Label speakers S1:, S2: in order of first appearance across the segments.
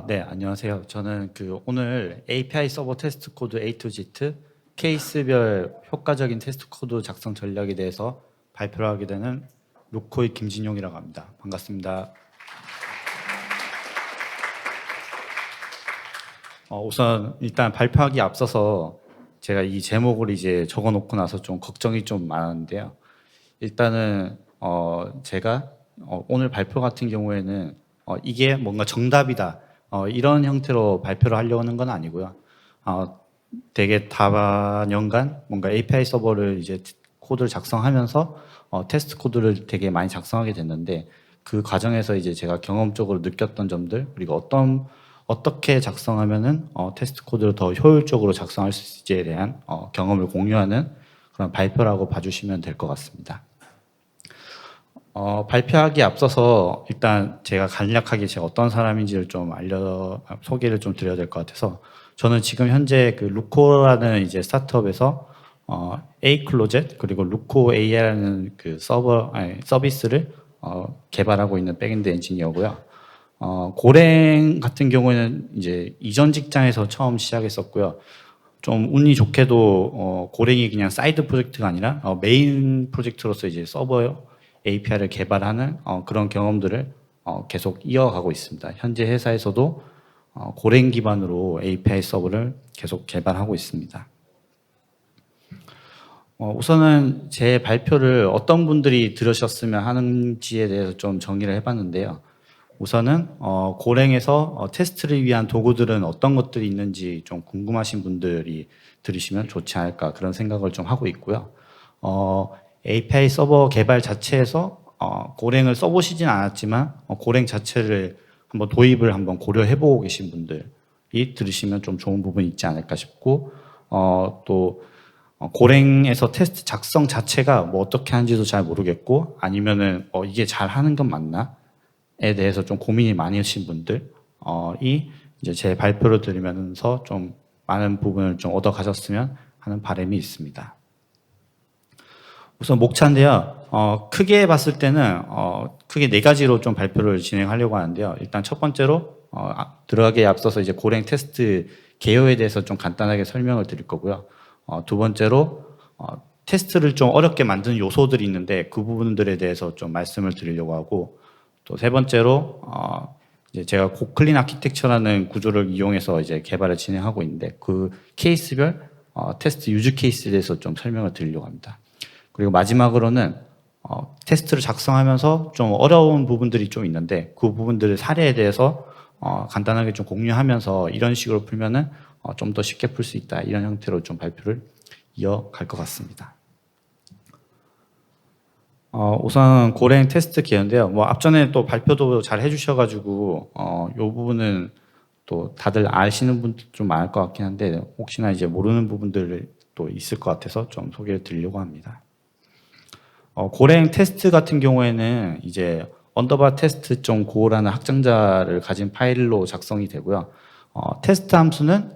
S1: 네, 안녕하세요. 저는 오늘 API 서버 테스트 코드 A to Z 케이스별 효과적인 테스트 코드 작성 전략에 대해서 발표를 하게 되는 루코의 김진용이라고 합니다. 반갑습니다. 우선 일단 발표하기 앞서서 제가 이 제목을 이제 적어 놓고 나서 좀 걱정이 좀 많았는데요. 일단은 제가 오늘 발표 같은 경우에는 이게 뭔가 정답이다 이런 형태로 발표를 하려고 하는 건 아니고요. 되게 다년간 뭔가 API 서버를 이제 코드를 작성하면서 테스트 코드를 되게 많이 작성하게 됐는데 그 과정에서 이제 제가 경험적으로 느꼈던 점들 그리고 어떻게 작성하면은 테스트 코드를 더 효율적으로 작성할 수 있을지에 대한 경험을 공유하는 그런 발표라고 봐주시면 될 것 같습니다. 발표하기 앞서서 일단 제가 간략하게 제가 어떤 사람인지를 좀 소개를 좀 드려야 될 것 같아서 저는 지금 현재 루코라는 이제 스타트업에서 Acloset 그리고 루코 AI라는 서비스를 개발하고 있는 백엔드 엔지니어고요. 고랭 같은 경우에는 이제 이전 직장에서 처음 시작했었고요. 좀 운이 좋게도 고랭이 그냥 사이드 프로젝트가 아니라 메인 프로젝트로서 이제 서버 API를 개발하는 그런 경험들을 계속 이어가고 있습니다. 현재 회사에서도 고랭 기반으로 API 서버를 계속 개발하고 있습니다. 우선은 제 발표를 어떤 분들이 들으셨으면 하는지에 대해서 좀 정리를 해봤는데요. 우선은 고랭에서 테스트를 위한 도구들은 어떤 것들이 있는지 좀 궁금하신 분들이 들으시면 좋지 않을까 그런 생각을 좀 하고 있고요. API 서버 개발 자체에서 고랭을 써보시진 않았지만 고랭 자체를 한번 도입을 한번 고려해보고 계신 분들이 들으시면 좀 좋은 부분이 있지 않을까 싶고 또 고랭에서 테스트 작성 자체가 뭐 어떻게 하는지도 잘 모르겠고 아니면은 이게 잘 하는 건 맞나에 대해서 좀 고민이 많으신 분들이 이제 제 발표를 들으면서 좀 많은 부분을 좀 얻어 가셨으면 하는 바람이 있습니다. 우선 목차인데요. 크게 봤을 때는 크게 네 가지로 좀 발표를 진행하려고 하는데요. 일단 첫 번째로 들어가기에 앞서서 이제 고랭 테스트 개요에 대해서 좀 간단하게 설명을 드릴 거고요. 두 번째로 테스트를 좀 어렵게 만드는 요소들이 있는데 그 부분들에 대해서 좀 말씀을 드리려고 하고 또 세 번째로 이제 제가 고클린 아키텍처라는 구조를 이용해서 이제 개발을 진행하고 있는데 그 케이스별 테스트 유즈 케이스에 대해서 좀 설명을 드리려고 합니다. 그리고 마지막으로는 테스트를 작성하면서 좀 어려운 부분들이 좀 있는데 그 부분들의 사례에 대해서 간단하게 좀 공유하면서 이런 식으로 풀면은 좀 더 쉽게 풀 수 있다 이런 형태로 좀 발표를 이어갈 것 같습니다. 우선 고랭 테스트 기회인데요. 뭐 앞전에 또 발표도 잘 해주셔가지고 이 부분은 또 다들 아시는 분들 좀 많을 것 같긴 한데 혹시나 이제 모르는 부분들 또 있을 것 같아서 좀 소개를 드리려고 합니다. 고랭 테스트 같은 경우에는 이제 언더바 테스트.go라는 확장자를 가진 파일로 작성이 되고요. 테스트 함수는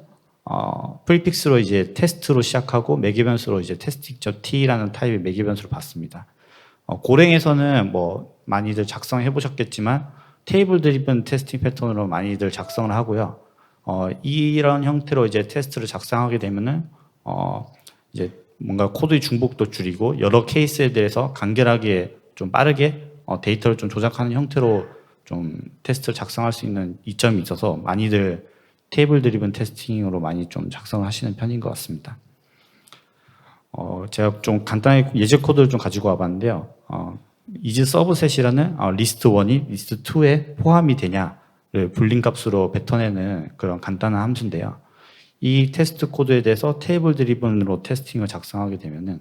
S1: 프리픽스로 이제 테스트로 시작하고 매개변수로 이제 testing.t라는 타입의 매개변수를 받습니다. 고랭에서는 뭐 많이들 작성해 보셨겠지만 테이블 드리븐 테스팅 패턴으로 많이들 작성을 하고요. 이런 형태로 이제 테스트를 작성하게 되면은 이제 뭔가 코드의 중복도 줄이고 여러 케이스에 대해서 간결하게 좀 빠르게 데이터를 좀 조작하는 형태로 좀 테스트를 작성할 수 있는 이점이 있어서 많이들 테이블 드리븐 테스팅으로 많이 좀 작성을 하시는 편인 것 같습니다. 제가 좀 간단하게 예제 코드를 좀 가지고 와봤는데요. is 서브셋이라는 리스트 1이 리스트 2에 포함이 되냐를 불린 값으로 뱉어내는 그런 간단한 함수인데요. 이 테스트 코드에 대해서 테이블 드리븐으로 테스팅을 작성하게 되면은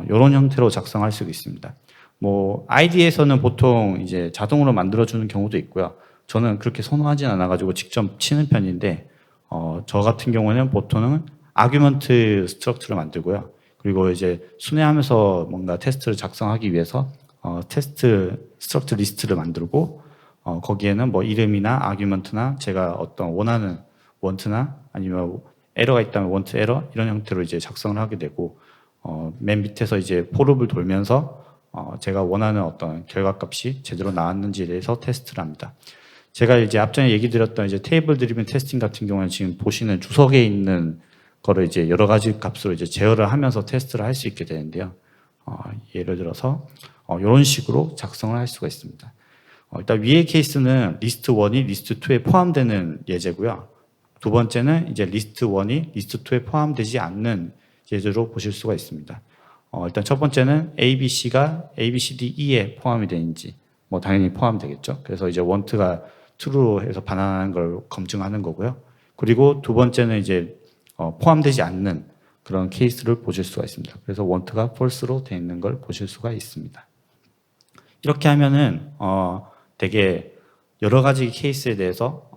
S1: 이런 형태로 작성할 수 있습니다. 뭐 ID에서는 보통 이제 자동으로 만들어주는 경우도 있고요. 저는 그렇게 선호하진 않아가지고 직접 치는 편인데 저 같은 경우는 보통은 아규먼트 스트럭처를 만들고요. 그리고 이제 순회하면서 뭔가 테스트를 작성하기 위해서 테스트 스트럭처 리스트를 만들고 거기에는 뭐 이름이나 아규먼트나 제가 어떤 원하는 원트나 아니면 에러가 있다면 원트 에러 이런 형태로 이제 작성을 하게 되고 맨 밑에서 이제 포룹을 돌면서 제가 원하는 어떤 결과값이 제대로 나왔는지에 대해서 테스트를 합니다. 제가 이제 앞전에 얘기 드렸던 이제 테이블 드리븐 테스팅 같은 경우는 지금 보시는 주석에 있는 거를 이제 여러 가지 값으로 이제 제어를 하면서 테스트를 할 수 있게 되는데요. 예를 들어서 이런 식으로 작성을 할 수가 있습니다. 일단 위의 케이스는 리스트 1이 리스트 2에 포함되는 예제고요. 두 번째는 이제 리스트 1이 리스트 2에 포함되지 않는 예제로 보실 수가 있습니다. 일단 첫 번째는 A, B, C가 A, B, C, D, E에 포함이 되는지 뭐 당연히 포함되겠죠. 그래서 이제 원트가 true로 해서 반환하는 걸 검증하는 거고요. 그리고 두 번째는 이제 포함되지 않는 그런 케이스를 보실 수가 있습니다. 그래서 원트가 false로 되어 있는 걸 보실 수가 있습니다. 이렇게 하면은 되게 여러 가지 케이스에 대해서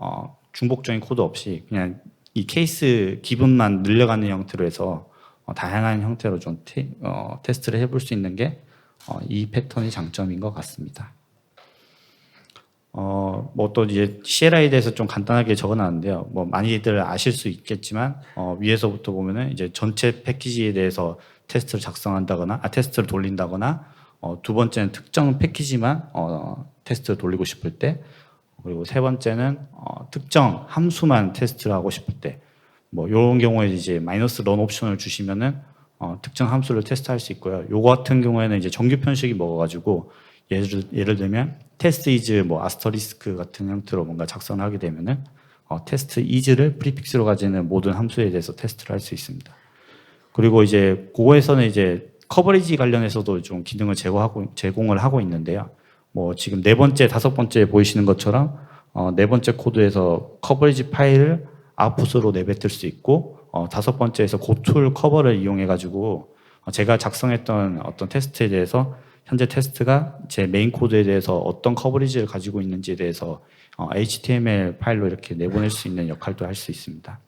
S1: 중복적인 코드 없이 그냥 이 케이스 기분만 늘려가는 형태로 해서 다양한 형태로 좀 테스트를 해볼 수 있는 게 이 패턴이 장점인 것 같습니다. 뭐 또 이제 CLI에 대해서 좀 간단하게 적어놨는데요. 뭐 많이들 아실 수 있겠지만 위에서부터 보면은 이제 전체 패키지에 대해서 테스트를 작성한다거나 테스트를 돌린다거나 두 번째는 특정 패키지만 테스트를 돌리고 싶을 때, 그리고 세 번째는 특정 함수만 테스트를 하고 싶을 때, 뭐 이런 경우에 이제 마이너스 런 옵션을 주시면은 특정 함수를 테스트할 수 있고요. 요거 같은 경우에는 이제 정규 편식이 먹어가지고 예를 들면 테스트 이즈 뭐 아스터리스크 같은 형태로 뭔가 작성을 하게 되면은 테스트 이즈를 프리픽스로 가지는 모든 함수에 대해서 테스트를 할 수 있습니다. 그리고 이제 그거에서는 이제 커버리지 관련해서도 좀 기능을 제공을 하고 있는데요. 뭐 지금 네 번째, 다섯 번째 보이시는 것처럼 네 번째 코드에서 커버리지 파일을 아웃풋으로 내뱉을 수 있고 다섯 번째에서 고툴 커버를 이용해 가지고 제가 작성했던 어떤 테스트에 대해서 현재 테스트가 제 메인 코드에 대해서 어떤 커버리지를 가지고 있는지에 대해서 HTML 파일로 이렇게 내보낼 수 있는 역할도 할 수 있습니다.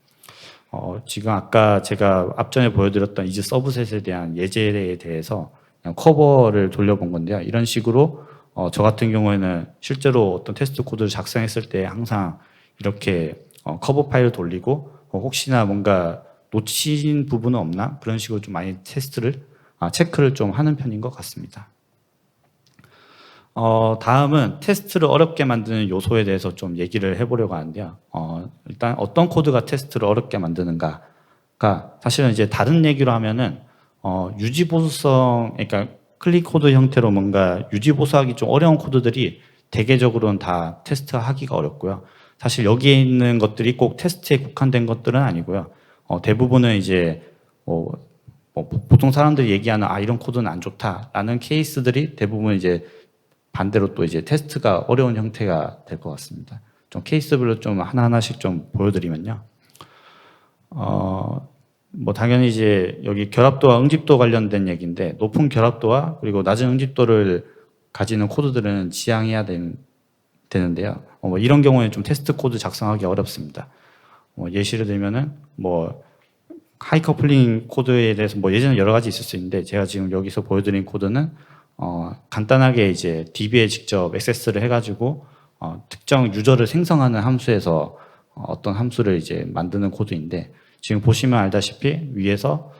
S1: 지금 아까 제가 앞전에 보여드렸던 이즈 서브셋에 대한 예제에 대해서 그냥 커버를 돌려본 건데요. 이런 식으로 저 같은 경우에는 실제로 어떤 테스트 코드를 작성했을 때 항상 이렇게 커버 파일을 돌리고 혹시나 뭔가 놓친 부분은 없나 그런 식으로 좀 많이 체크를 좀 하는 편인 것 같습니다. 다음은 테스트를 어렵게 만드는 요소에 대해서 좀 얘기를 해보려고 하는데요. 일단 어떤 코드가 테스트를 어렵게 만드는가가 사실은 이제 다른 얘기로 하면은 유지보수성, 그러니까 클릭 코드 형태로 뭔가 유지보수하기 좀 어려운 코드들이 대개적으로는 다 테스트하기가 어렵고요. 사실 여기에 있는 것들이 꼭 테스트에 국한된 것들은 아니고요. 대부분은 이제 보통 사람들이 얘기하는 이런 코드는 안 좋다라는 케이스들이 대부분 이제 반대로 또 이제 테스트가 어려운 형태가 될 것 같습니다. 좀 케이스별로 좀 하나하나씩 좀 보여드리면요. 뭐 당연히 이제 여기 결합도와 응집도 관련된 얘기인데 높은 결합도와 그리고 낮은 응집도를 가지는 코드들은 지향해야 되는데요. 뭐 이런 경우에는 좀 테스트 코드 작성하기 어렵습니다. 예시를 들면은 뭐 하이 커플링 코드에 대해서 뭐 예전에 여러 가지 있을 수 있는데 제가 지금 여기서 보여드린 코드는 간단하게 이제 DB에 직접 액세스를 해가지고 특정 유저를 생성하는 함수에서 어떤 함수를 이제 만드는 코드인데 지금 보시면 알다시피 위에서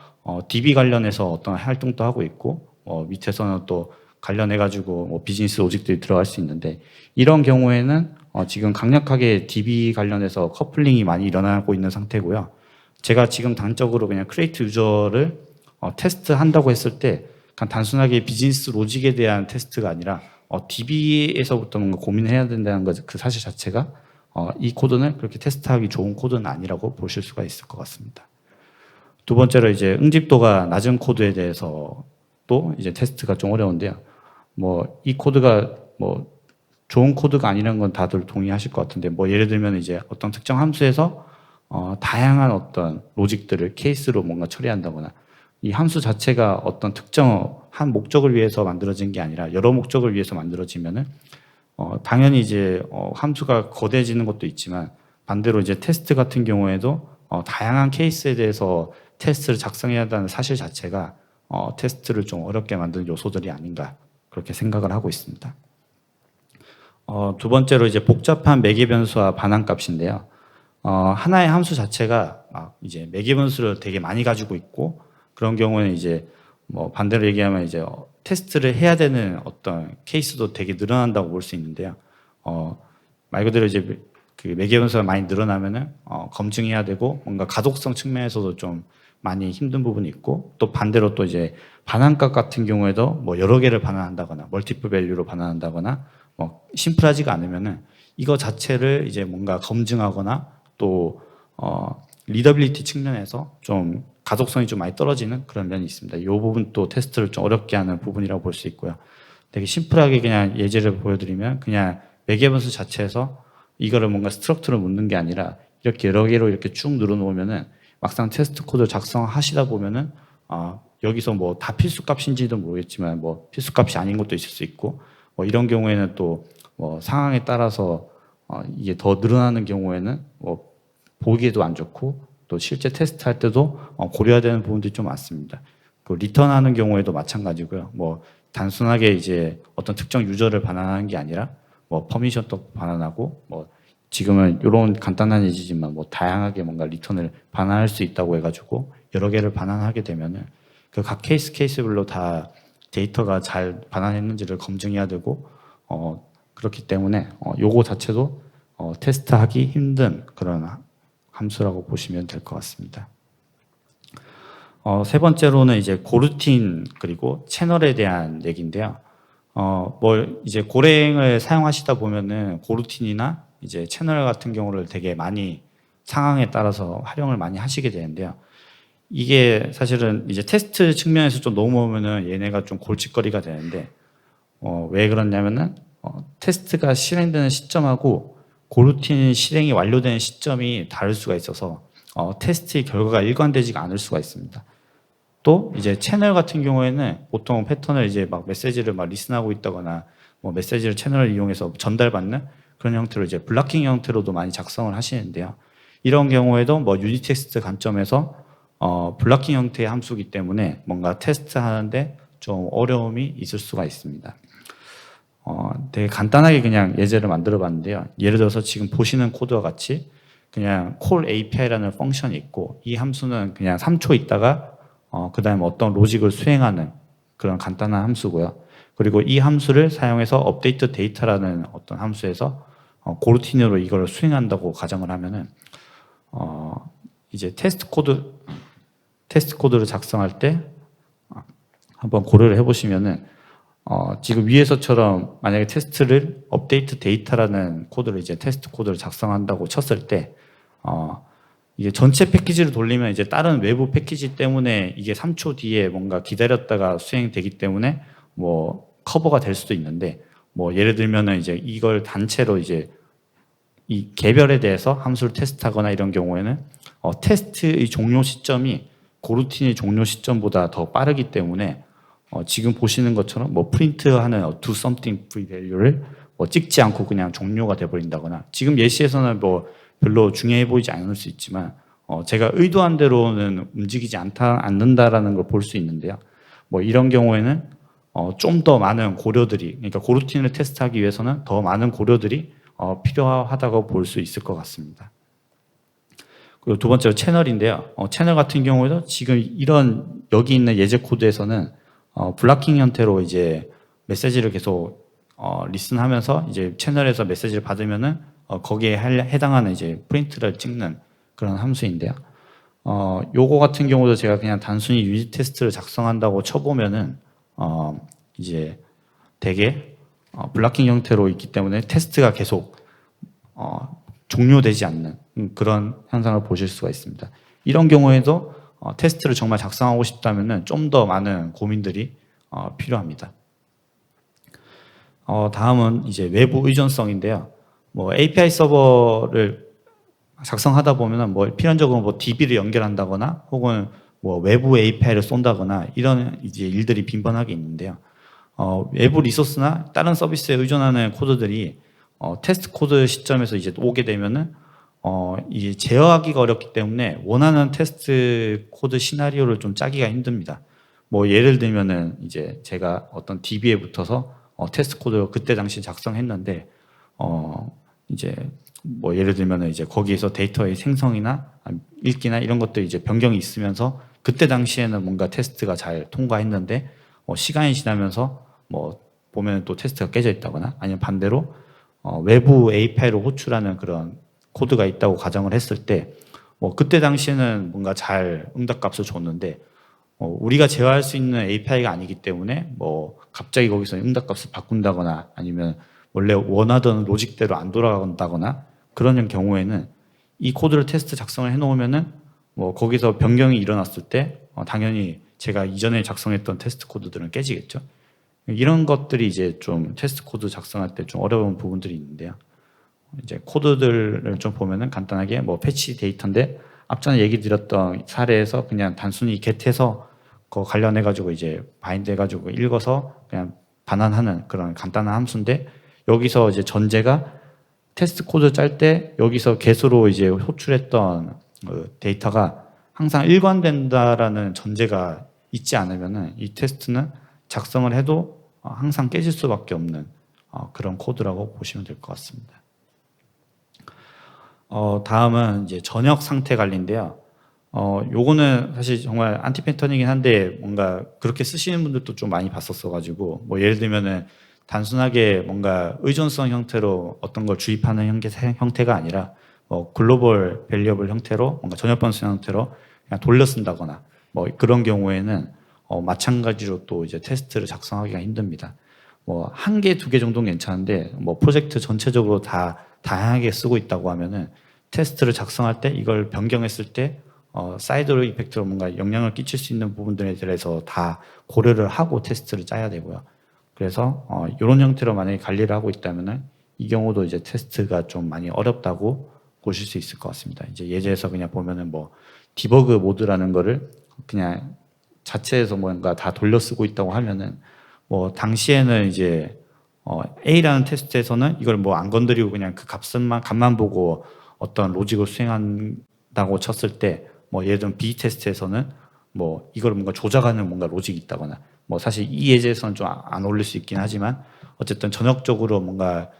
S1: DB 관련해서 어떤 활동도 하고 있고 밑에서는 또 관련해가지고 뭐 비즈니스 로직들이 들어갈 수 있는데 이런 경우에는 지금 강력하게 DB 관련해서 커플링이 많이 일어나고 있는 상태고요. 제가 지금 단적으로 그냥 크리에이트 유저를 테스트한다고 했을 때 그냥 단순하게 비즈니스 로직에 대한 테스트가 아니라 DB에서부터 뭔가 고민해야 된다는 그 사실 자체가 이 코드는 그렇게 테스트하기 좋은 코드는 아니라고 보실 수가 있을 것 같습니다. 두 번째로 이제 응집도가 낮은 코드에 대해서 또 이제 테스트가 좀 어려운데요. 뭐 이 코드가 뭐 좋은 코드가 아니라는 건 다들 동의하실 것 같은데 뭐 예를 들면 이제 어떤 특정 함수에서 다양한 어떤 로직들을 케이스로 뭔가 처리한다거나 이 함수 자체가 어떤 특정 한 목적을 위해서 만들어진 게 아니라 여러 목적을 위해서 만들어지면은 당연히 이제 함수가 거대해지는 것도 있지만 반대로 이제 테스트 같은 경우에도 다양한 케이스에 대해서 테스트를 작성해야 한다는 사실 자체가 테스트를 좀 어렵게 만드는 요소들이 아닌가 그렇게 생각을 하고 있습니다. 두 번째로 이제 복잡한 매개 변수와 반환값인데요. 하나의 함수 자체가 이제 매개 변수를 되게 많이 가지고 있고 그런 경우에는 이제 뭐 반대로 얘기하면 이제 테스트를 해야 되는 어떤 케이스도 되게 늘어난다고 볼 수 있는데요. 말 그대로 이제 그 매개 변수가 많이 늘어나면은 검증해야 되고 뭔가 가독성 측면에서도 좀 많이 힘든 부분이 있고 또 반대로 또 이제 반환값 같은 경우에도 뭐 여러 개를 반환한다거나 멀티플 밸류로 반환한다거나 뭐 심플하지가 않으면은 이거 자체를 이제 뭔가 검증하거나 또 리더빌리티 측면에서 좀 가독성이 좀 많이 떨어지는 그런 면이 있습니다. 이 부분 또 테스트를 좀 어렵게 하는 부분이라고 볼 수 있고요. 되게 심플하게 그냥 예제를 보여드리면 그냥 매개변수 자체에서 이거를 뭔가 스트럭처를 묻는 게 아니라 이렇게 여러 개로 이렇게 쭉 늘어놓으면은 막상 테스트 코드 작성하시다 보면은 여기서 뭐 다 필수값인지도 모르겠지만 뭐 필수값이 아닌 것도 있을 수 있고 뭐 이런 경우에는 또 뭐 상황에 따라서 이게 더 늘어나는 경우에는 뭐 보기에도 안 좋고 또 실제 테스트할 때도 고려해야 되는 부분들이 좀 많습니다. 그 리턴하는 경우에도 마찬가지고요. 뭐 단순하게 이제 어떤 특정 유저를 반환하는 게 아니라 뭐 퍼미션도 반환하고 뭐 지금은 이런 간단한 예지지만 뭐 다양하게 뭔가 리턴을 반환할 수 있다고 해가지고 여러 개를 반환하게 되면은 그 각 케이스별로 다 데이터가 잘 반환했는지를 검증해야 되고 그렇기 때문에 요거 자체도 테스트하기 힘든 그런 함수라고 보시면 될 것 같습니다. 세 번째로는 이제 고루틴 그리고 채널에 대한 얘기인데요. 뭐 이제 고랭을 사용하시다 보면은 고루틴이나 이제 채널 같은 경우를 되게 많이 상황에 따라서 활용을 많이 하시게 되는데요. 이게 사실은 이제 테스트 측면에서 좀 넘어오면은 얘네가 좀 골칫거리가 되는데 왜 그러냐면은 테스트가 실행되는 시점하고 고루틴 실행이 완료되는 시점이 다를 수가 있어서 테스트의 결과가 일관되지가 않을 수가 있습니다. 또 이제 채널 같은 경우에는 보통 패턴을 이제 막 메시지를 막 리슨하고 있다거나 뭐 메시지를 채널을 이용해서 전달받는 그런 형태로 이제 블락킹 형태로도 많이 작성을 하시는데요. 이런 경우에도 뭐 유닛 텍스트 관점에서 블락킹 형태의 함수이기 때문에 뭔가 테스트 하는데 좀 어려움이 있을 수가 있습니다. 되게 간단하게 그냥 예제를 만들어 봤는데요. 예를 들어서 지금 보시는 코드와 같이 그냥 call API라는 펑션이 있고 이 함수는 그냥 3초 있다가 그 다음에 어떤 로직을 수행하는 그런 간단한 함수고요. 그리고 이 함수를 사용해서 업데이트 데이터라는 어떤 함수에서 고루틴으로 이걸 수행한다고 가정을 하면은 이제 테스트 코드를 작성할 때 한번 고려를 해보시면은 지금 위에서처럼 만약에 테스트를 업데이트 데이터라는 코드를 이제 테스트 코드를 작성한다고 쳤을 때 이게 전체 패키지를 돌리면 이제 다른 외부 패키지 때문에 이게 3초 뒤에 뭔가 기다렸다가 수행되기 때문에 뭐 커버가 될 수도 있는데 뭐 예를 들면은 이제 이걸 단체로 이제 이 개별에 대해서 함수를 테스트하거나 이런 경우에는 테스트의 종료 시점이 고루틴의 종료 시점보다 더 빠르기 때문에 지금 보시는 것처럼 뭐 프린트하는 do something free value를 뭐 찍지 않고 그냥 종료가 돼버린다거나 지금 예시에서는 뭐 별로 중요해 보이지 않을 수 있지만 제가 의도한 대로는 움직이지 않는다라는 걸 볼 수 있는데요. 뭐 이런 경우에는 좀 더 많은 고려들이 그러니까 고루틴을 테스트하기 위해서는 더 많은 고려들이 필요하다고 볼 수 있을 것 같습니다. 그리고 두 번째로 채널인데요. 채널 같은 경우에도 지금 이런 여기 있는 예제 코드에서는 블락킹 형태로 이제 메시지를 계속 리슨하면서 이제 채널에서 메시지를 받으면은 거기에 해당하는 이제 프린트를 찍는 그런 함수인데요. 요거 같은 경우도 제가 그냥 단순히 유닛 테스트를 작성한다고 쳐보면은 이제 되게 블락킹 형태로 있기 때문에 테스트가 계속 종료되지 않는 그런 현상을 보실 수가 있습니다. 이런 경우에도 테스트를 정말 작성하고 싶다면은 좀 더 많은 고민들이 필요합니다. 다음은 이제 외부 의존성인데요. 뭐 API 서버를 작성하다 보면은 뭐 필연적으로 뭐 DB를 연결한다거나 혹은 뭐 외부 API를 쏜다거나 이런 이제 일들이 빈번하게 있는데요. 외부 리소스나 다른 서비스에 의존하는 코드들이 테스트 코드 시점에서 이제 오게 되면은 이게 제어하기가 어렵기 때문에 원하는 테스트 코드 시나리오를 좀 짜기가 힘듭니다. 뭐 예를 들면은 이제 제가 어떤 DB에 붙어서 테스트 코드를 그때 당시 작성했는데 이제 뭐 예를 들면은 이제 거기에서 데이터의 생성이나 읽기나 이런 것들 이제 변경이 있으면서 그때 당시에는 뭔가 테스트가 잘 통과했는데 시간이 지나면서 뭐 보면 또 테스트가 깨져 있다거나 아니면 반대로 외부 API로 호출하는 그런 코드가 있다고 가정을 했을 때 그때 당시에는 뭔가 잘 응답값을 줬는데 우리가 제어할 수 있는 API가 아니기 때문에 갑자기 거기서 응답값을 바꾼다거나 아니면 원래 원하던 로직대로 안 돌아간다거나 그런 경우에는 이 코드를 테스트 작성을 해놓으면은 거기서 변경이 일어났을 때 당연히 제가 이전에 작성했던 테스트 코드들은 깨지겠죠. 이런 것들이 이제 좀 테스트 코드 작성할 때 좀 어려운 부분들이 있는데요. 이제 코드들을 좀 보면은 간단하게 패치 데이터인데 앞전에 얘기 드렸던 사례에서 그냥 단순히 get해서 그거 관련해 가지고 이제 바인드 해 가지고 읽어서 그냥 반환하는 그런 간단한 함수인데 여기서 이제 전제가 테스트 코드 짤 때 여기서 get으로 이제 호출했던 데이터가 항상 일관된다라는 전제가 있지 않으면은 이 테스트는 작성을 해도 항상 깨질 수밖에 없는 그런 코드라고 보시면 될 것 같습니다. 다음은 이제 전역 상태 관리인데요. 요거는 사실 정말 안티 패턴이긴 한데 뭔가 그렇게 쓰시는 분들도 좀 많이 봤었어가지고 예를 들면은 단순하게 뭔가 의존성 형태로 어떤 걸 주입하는 형태가 아니라 글로벌 밸리어블 형태로 뭔가 전역 변수 형태로 그냥 돌려 쓴다거나 그런 경우에는 마찬가지로 또 이제 테스트를 작성하기가 힘듭니다. 한 개, 두 개 정도는 괜찮은데 프로젝트 전체적으로 다 다양하게 쓰고 있다고 하면은 테스트를 작성할 때 이걸 변경했을 때 사이드 이펙트로 뭔가 영향을 끼칠 수 있는 부분들에 대해서 다 고려를 하고 테스트를 짜야 되고요. 그래서 이런 형태로 만약에 관리를 하고 있다면은 이 경우도 이제 테스트가 좀 많이 어렵다고 보실 수 있을 것 같습니다. 이제 예제에서 그냥 보면은 디버그 모드라는 거를 그냥 자체에서 뭔가 다 돌려 쓰고 있다고 하면은 당시에는 이제 A라는 테스트에서는 이걸 안 건드리고 그냥 그 값만 보고 어떤 로직을 수행한다고 쳤을 때 예를 들면 B 테스트에서는 이걸 뭔가 조작하는 뭔가 로직이 있다거나 사실 이 예제에서는 좀 안 어울릴 수 있긴 하지만 어쨌든 전역적으로 뭔가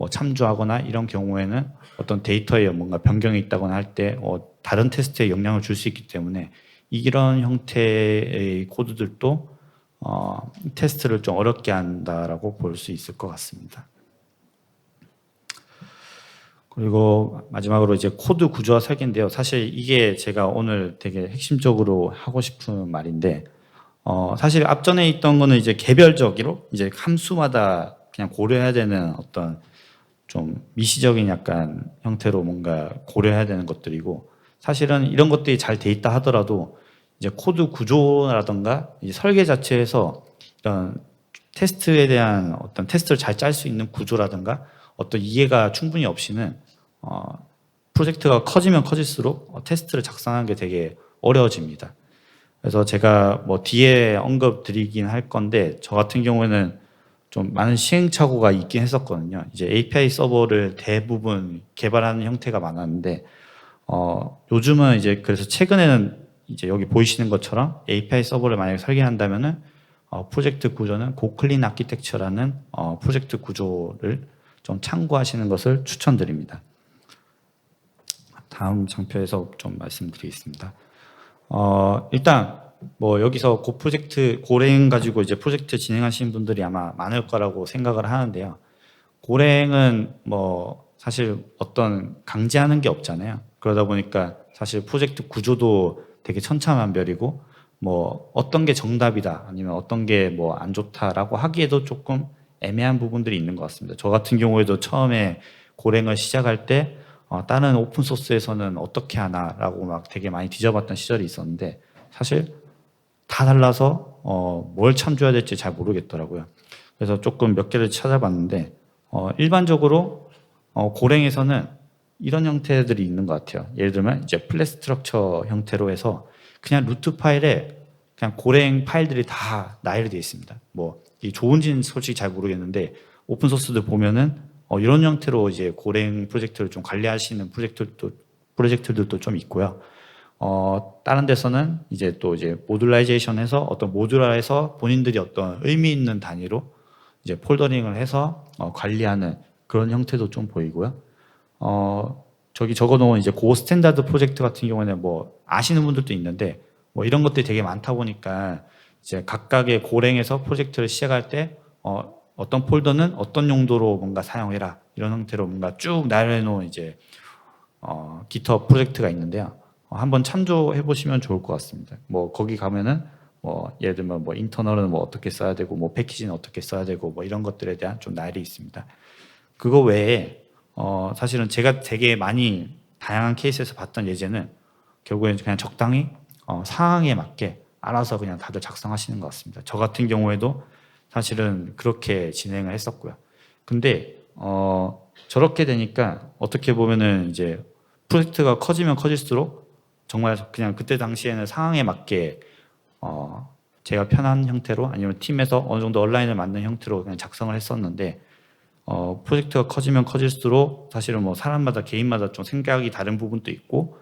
S1: 참조하거나 이런 경우에는 어떤 데이터에 뭔가 변경이 있다거나 할 때 다른 테스트에 영향을 줄 수 있기 때문에 이런 형태의 코드들도 테스트를 좀 어렵게 한다라고 볼 수 있을 것 같습니다. 그리고 마지막으로 이제 코드 구조화 설계인데요. 사실 이게 제가 오늘 되게 핵심적으로 하고 싶은 말인데, 사실 앞전에 있던 거는 이제 개별적으로 이제 함수마다 그냥 고려해야 되는 어떤 좀 미시적인 약간 형태로 뭔가 고려해야 되는 것들이고, 사실은 이런 것들이 잘 돼 있다 하더라도 이제 코드 구조라던가 이제 설계 자체에서 이런 테스트에 대한 어떤 테스트를 잘 짤 수 있는 구조라든가 어떤 이해가 충분히 없이는 프로젝트가 커지면 커질수록 테스트를 작성하는 게 되게 어려워집니다. 그래서 제가 뒤에 언급 드리긴 할 건데 저 같은 경우에는 좀 많은 시행착오가 있긴 했었거든요. 이제 API 서버를 대부분 개발하는 형태가 많았는데 요즘은 이제 그래서 최근에는 이제 여기 보이시는 것처럼 API 서버를 만약에 설계한다면은 프로젝트 구조는 고클린 아키텍처라는 프로젝트 구조를 좀 참고하시는 것을 추천드립니다. 다음 장표에서 좀 말씀드리겠습니다. 일단 여기서 고랭 가지고 이제 프로젝트 진행하시는 분들이 아마 많을 거라고 생각을 하는데요. 고랭은 사실 어떤 강제하는 게 없잖아요. 그러다 보니까 사실 프로젝트 구조도 되게 천차만별이고 어떤 게 정답이다 아니면 어떤 게 안 좋다라고 하기에도 조금 애매한 부분들이 있는 것 같습니다. 저 같은 경우에도 처음에 고랭을 시작할 때 다른 오픈 소스에서는 어떻게 하나라고 막 되게 많이 뒤져봤던 시절이 있었는데 사실 다 달라서 뭘 참조해야 될지 잘 모르겠더라고요. 그래서 조금 몇 개를 찾아봤는데 일반적으로 고랭에서는 이런 형태들이 있는 것 같아요. 예를 들면 이제 플랫 스트럭처 형태로 해서 그냥 루트 파일에 그냥 고랭 파일들이 다 나열이 되어 있습니다. 이 좋은지는 솔직히 잘 모르겠는데 오픈 소스들 보면은 이런 형태로 이제 고랭 프로젝트를 좀 관리하시는 프로젝트들도 좀 있고요. 다른 데서는 이제 또 이제 모듈라이제이션해서 어떤 모듈화해서 본인들이 어떤 의미 있는 단위로 이제 폴더링을 해서 관리하는 그런 형태도 좀 보이고요. 저기 적어놓은 이제 고 스탠다드 프로젝트 같은 경우에는 아시는 분들도 있는데 이런 것들이 되게 많다 보니까 이제 각각의 고랭에서 프로젝트를 시작할 때 어떤 폴더는 어떤 용도로 뭔가 사용해라 이런 형태로 뭔가 쭉 나열해놓은 이제 GitHub 프로젝트가 있는데요. 한번 참조해 보시면 좋을 것 같습니다. 뭐 거기 가면은 뭐 예를 들면 뭐 인터널은 뭐 어떻게 써야 되고 뭐 패키지는 어떻게 써야 되고 뭐 이런 것들에 대한 좀 나열이 있습니다. 그거 외에 사실은 제가 되게 많이 다양한 케이스에서 봤던 예제는 결국엔 그냥 적당히 상황에 맞게 알아서 그냥 다들 작성하시는 것 같습니다. 저 같은 경우에도 사실은 그렇게 진행을 했었고요. 근데 저렇게 되니까 어떻게 보면은 이제 프로젝트가 커지면 커질수록 정말 그냥 그때 당시에는 상황에 맞게 제가 편한 형태로 아니면 팀에서 어느 정도 온라인을 맞는 형태로 그냥 작성을 했었는데 프로젝트가 커지면 커질수록 사실은 뭐 사람마다 개인마다 좀 생각이 다른 부분도 있고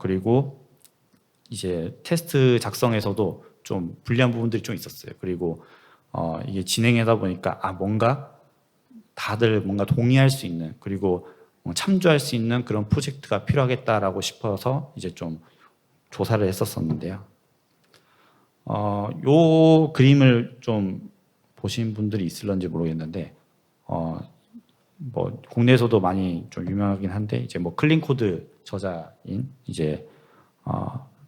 S1: 그리고 이제 테스트 작성에서도 좀 불리한 부분들이 좀 있었어요. 그리고 이게 진행하다 보니까 뭔가 다들 뭔가 동의할 수 있는 그리고 참조할 수 있는 그런 프로젝트가 필요하겠다라고 싶어서 이제 좀 조사를 했었었는데요. 요 그림을 좀 보신 분들이 있을런지 모르겠는데 뭐 국내에서도 많이 좀 유명하긴 한데 이제 뭐 클린코드 저자인 이제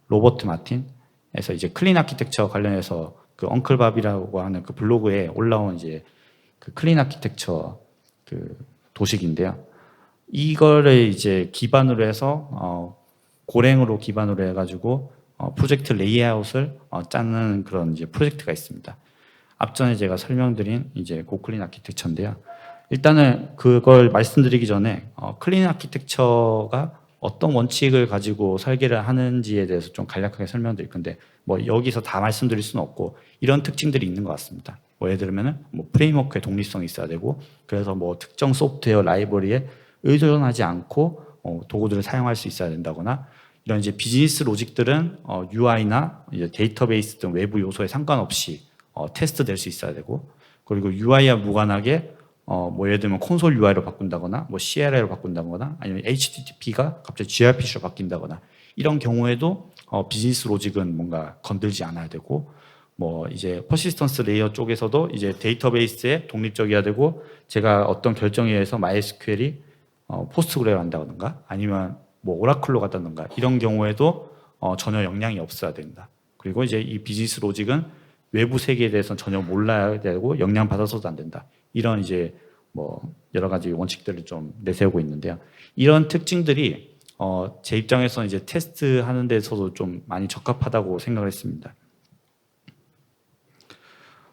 S1: 로버트 마틴에서 이제 클린 아키텍처 관련해서 그 엉클밥이라고 하는 그 블로그에 올라온 이제 그 클린 아키텍처 그 도식인데요. 이거를 이제 기반으로 해서 고랭으로 기반으로 해가지고 프로젝트 레이아웃을 짜는 그런 이제 프로젝트가 있습니다. 앞전에 제가 설명드린 이제 고클린 아키텍처인데요. 일단은 그걸 말씀드리기 전에 클린 아키텍처가 어떤 원칙을 가지고 설계를 하는지에 대해서 좀 간략하게 설명드릴 건데 뭐 여기서 다 말씀드릴 수는 없고 이런 특징들이 있는 것 같습니다. 뭐 예를 들면은 뭐 프레임워크의 독립성이 있어야 되고 그래서 뭐 특정 소프트웨어 라이브러리에 의존하지 않고 도구들을 사용할 수 있어야 된다거나 이런 이제 비즈니스 로직들은 UI나 이제 데이터베이스 등 외부 요소에 상관없이 테스트 될 수 있어야 되고 그리고 UI와 무관하게 뭐 예를 들면 콘솔 UI로 바꾼다거나 뭐 CLI로 바꾼다거나 아니면 HTTP가 갑자기 gRPC로 바뀐다거나 이런 경우에도 비즈니스 로직은 뭔가 건들지 않아야 되고 뭐 이제 퍼시스턴스 레이어 쪽에서도 이제 데이터베이스에 독립적이어야 되고 제가 어떤 결정에 의해서 MySQL이 포스트그레로 한다든가 아니면 뭐 오라클로 가다든가 이런 경우에도 전혀 영향이 없어야 된다. 그리고 이제 이 비즈니스 로직은 외부 세계에 대해서는 전혀 몰라야 되고 영향 받아서도 안 된다. 이런 이제 뭐 여러 가지 원칙들을 좀 내세우고 있는데요. 이런 특징들이 제 입장에서는 이제 테스트 하는 데서도 좀 많이 적합하다고 생각을 했습니다.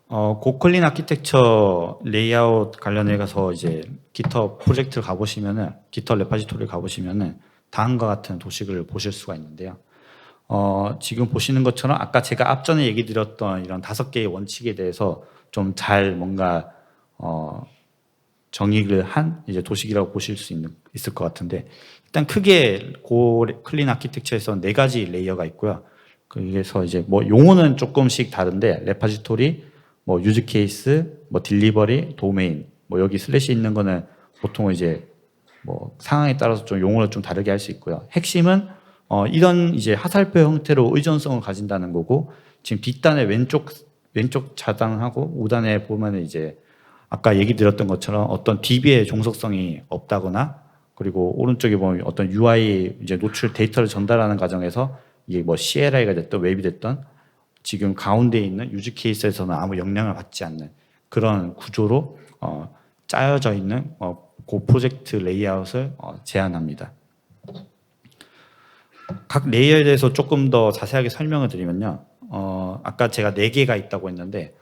S1: 고클린 아키텍처 레이아웃 관련해 가서 이제 GitHub 프로젝트를 가보시면은 GitHub 레파지토리를 가보시면은 다음과 같은 도식을 보실 수가 있는데요. 지금 보시는 것처럼 아까 제가 앞전에 얘기 드렸던 이런 5개의 원칙에 대해서 좀 잘 뭔가 정의를 한 이제 도식이라고 보실 수 있을 것 같은데 일단 크게 클린 아키텍처에서 4가지 레이어가 있고요. 그래서 이제 뭐 용어는 조금씩 다른데 레파지토리, 뭐 유즈 케이스, 뭐 딜리버리, 도메인, 뭐 여기 슬래시 있는 거는 보통 이제 뭐 상황에 따라서 좀 용어를 좀 다르게 할 수 있고요. 핵심은 이런 이제 하살표 형태로 의존성을 가진다는 거고 지금 뒷단에 왼쪽 차단하고 우단에 보면은 이제 아까 얘기 드렸던 것처럼 어떤 DB의 종속성이 없다거나 그리고 오른쪽에 보면 어떤 UI 이제 노출 데이터를 전달하는 과정에서 이게 뭐 CLI가 됐든 웹이 됐든 지금 가운데 있는 유즈 케이스에서는 아무 영향을 받지 않는 그런 구조로 짜여져 있는 그 프로젝트 레이아웃을 제안합니다. 각 레이어에 대해서 조금 더 자세하게 설명을 드리면요. 아까 제가 4개가 있다고 했는데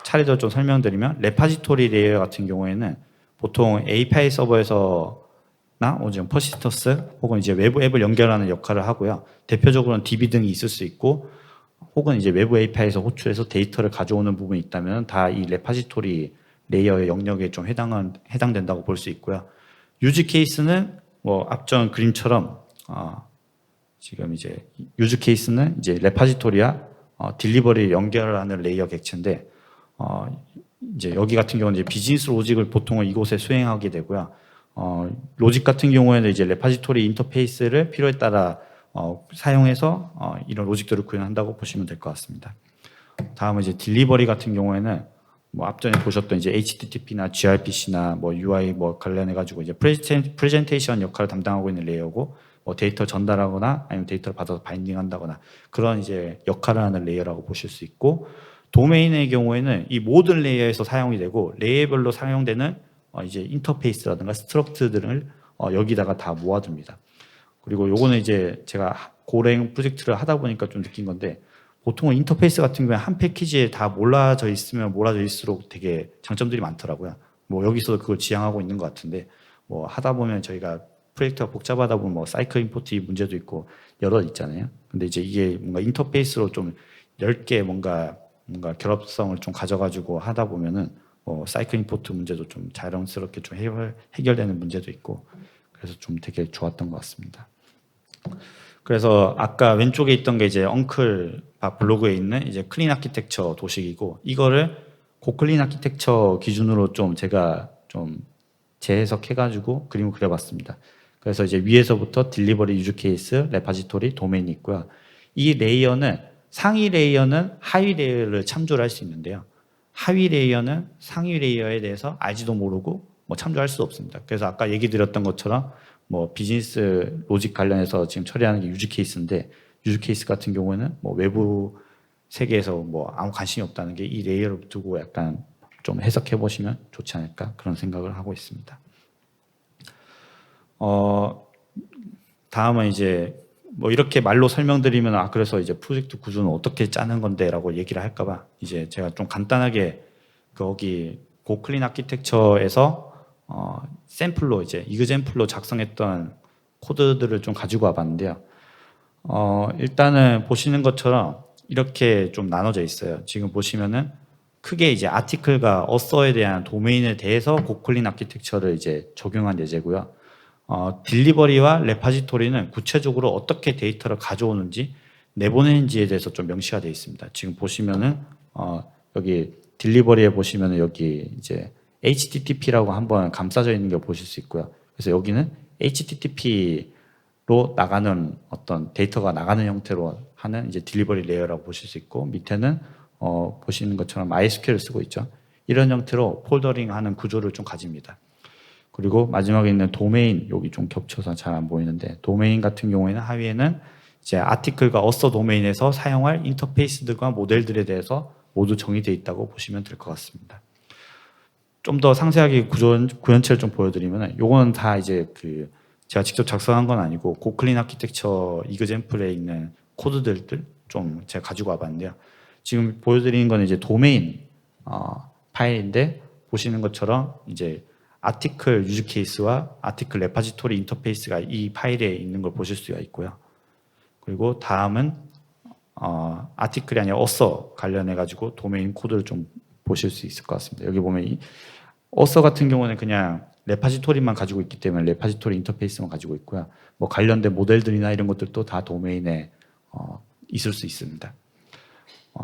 S1: 차례대로 좀 설명드리면 레파지토리 레이어 같은 경우에는 보통 API 서버에서나 오늘 퍼시스턴스 혹은 이제 외부 앱을 연결하는 역할을 하고요. 대표적으로는 DB 등이 있을 수 있고 혹은 이제 외부 API에서 호출해서 데이터를 가져오는 부분이 있다면 다 이 레파지토리 레이어의 영역에 좀 해당된다고 볼 수 있고요. 유즈 케이스는 뭐 앞전 그림처럼 지금 이제 유즈 케이스는 이제 레파지토리와 딜리버리 연결하는 레이어 객체인데 이제 여기 같은 경우는 이제 비즈니스 로직을 보통은 이곳에 수행하게 되고요. 로직 같은 경우에는 이제 레파지토리 인터페이스를 필요에 따라 사용해서 이런 로직들을 구현한다고 보시면 될 것 같습니다. 다음은 이제 딜리버리 같은 경우에는 뭐 앞전에 보셨던 이제 HTTP나 gRPC나 뭐 UI 뭐 관련해 가지고 이제 프레젠테이션 역할을 담당하고 있는 레이어고, 뭐 데이터 전달하거나 아니면 데이터를 받아서 바인딩한다거나 그런 이제 역할을 하는 레이어라고 보실 수 있고, 도메인의 경우에는 이 모든 레이어에서 사용이 되고 레이어별로 사용되는 이제 인터페이스라든가 스트럭트들을 여기다가 다 모아둡니다. 그리고 요거는 이제 제가 고랭 프로젝트를 하다 보니까 좀 느낀 건데, 보통은 인터페이스 같은 경우에 한 패키지에 다 몰라져 있으면 몰아져 있을수록 되게 장점들이 많더라고요. 뭐 여기서 그걸 지향하고 있는 것 같은데, 뭐 하다 보면 저희가 프로젝트가 복잡하다 보면 뭐 사이클 임포트 문제도 있고 여러 있잖아요. 근데 이제 이게 뭔가 인터페이스로 좀 넓게 뭔가 결합성을 좀 가져가지고 하다 보면은 사이클 임포트 문제도 좀 자연스럽게 좀 해결되는 문제도 있고, 그래서 좀 되게 좋았던 것 같습니다. 그래서 아까 왼쪽에 있던 게 이제 엉클 블로그에 있는 이제 클린 아키텍처 도식이고, 이거를 고클린 아키텍처 기준으로 좀 제가 좀 재해석해가지고 그림을 그려봤습니다. 그래서 이제 위에서부터 딜리버리 유즈 케이스, 레파지토리, 도메인이 있고요. 이 레이어는 상위 레이어는 하위 레이어를 참조를 할 수 있는데요. 하위 레이어는 상위 레이어에 대해서 알지도 모르고 뭐 참조할 수 없습니다. 그래서 아까 얘기 드렸던 것처럼 뭐 비즈니스 로직 관련해서 지금 처리하는 게 유즈 케이스인데, 유즈 케이스 같은 경우에는 뭐 외부 세계에서 뭐 아무 관심이 없다는 게 이 레이어를 두고 약간 좀 해석해 보시면 좋지 않을까 그런 생각을 하고 있습니다. 다음은 이제 뭐 이렇게 말로 설명드리면 그래서 이제 프로젝트 구조는 어떻게 짜는 건데라고 얘기를 할까봐 이제 제가 좀 간단하게 거기 고클린 아키텍처에서 샘플로 이제 이그젠플로 작성했던 코드들을 좀 가지고 와봤는데요. 일단은 보시는 것처럼 이렇게 좀 나눠져 있어요. 지금 보시면은 크게 이제 아티클과 어서에 대한 도메인에 대해서 고클린 아키텍처를 이제 적용한 예제고요. 딜리버리와 레파지토리는 구체적으로 어떻게 데이터를 가져오는지 내보내는지에 대해서 좀 명시가 되어 있습니다. 지금 보시면은 여기 딜리버리에 보시면은 여기 이제 HTTP라고 한번 감싸져 있는 걸 보실 수 있고요. 그래서 여기는 HTTP로 나가는 어떤 데이터가 나가는 형태로 하는 이제 딜리버리 레이어라고 보실 수 있고, 밑에는 보시는 것처럼 MySQL을 쓰고 있죠. 이런 형태로 폴더링하는 구조를 좀 가집니다. 그리고 마지막에 있는 도메인, 여기 좀 겹쳐서 잘 안 보이는데, 도메인 같은 경우에는 하위에는 이제 아티클과 어서 도메인에서 사용할 인터페이스들과 모델들에 대해서 모두 정의되어 있다고 보시면 될 것 같습니다. 좀 더 상세하게 구현체를 좀 보여드리면, 요거는 다 이제 제가 직접 작성한 건 아니고 고클린 아키텍처 이그젠플에 있는 코드들 좀 제가 가지고 와봤는데요. 지금 보여드리는 건 이제 도메인 파일인데, 보시는 것처럼 이제 아티클 유즈 케이스와 아티클 레파지토리 인터페이스가 이 파일에 있는 걸 보실 수가 있고요. 그리고 다음은 아티클이 아니라 어서 관련해 가지고 도메인 코드를 좀 보실 수 있을 것 같습니다. 여기 보면 어서 같은 경우는 그냥 레파지토리만 가지고 있기 때문에 레파지토리 인터페이스만 가지고 있고요. 뭐 관련된 모델들이나 이런 것들도 다 도메인에 있을 수 있습니다.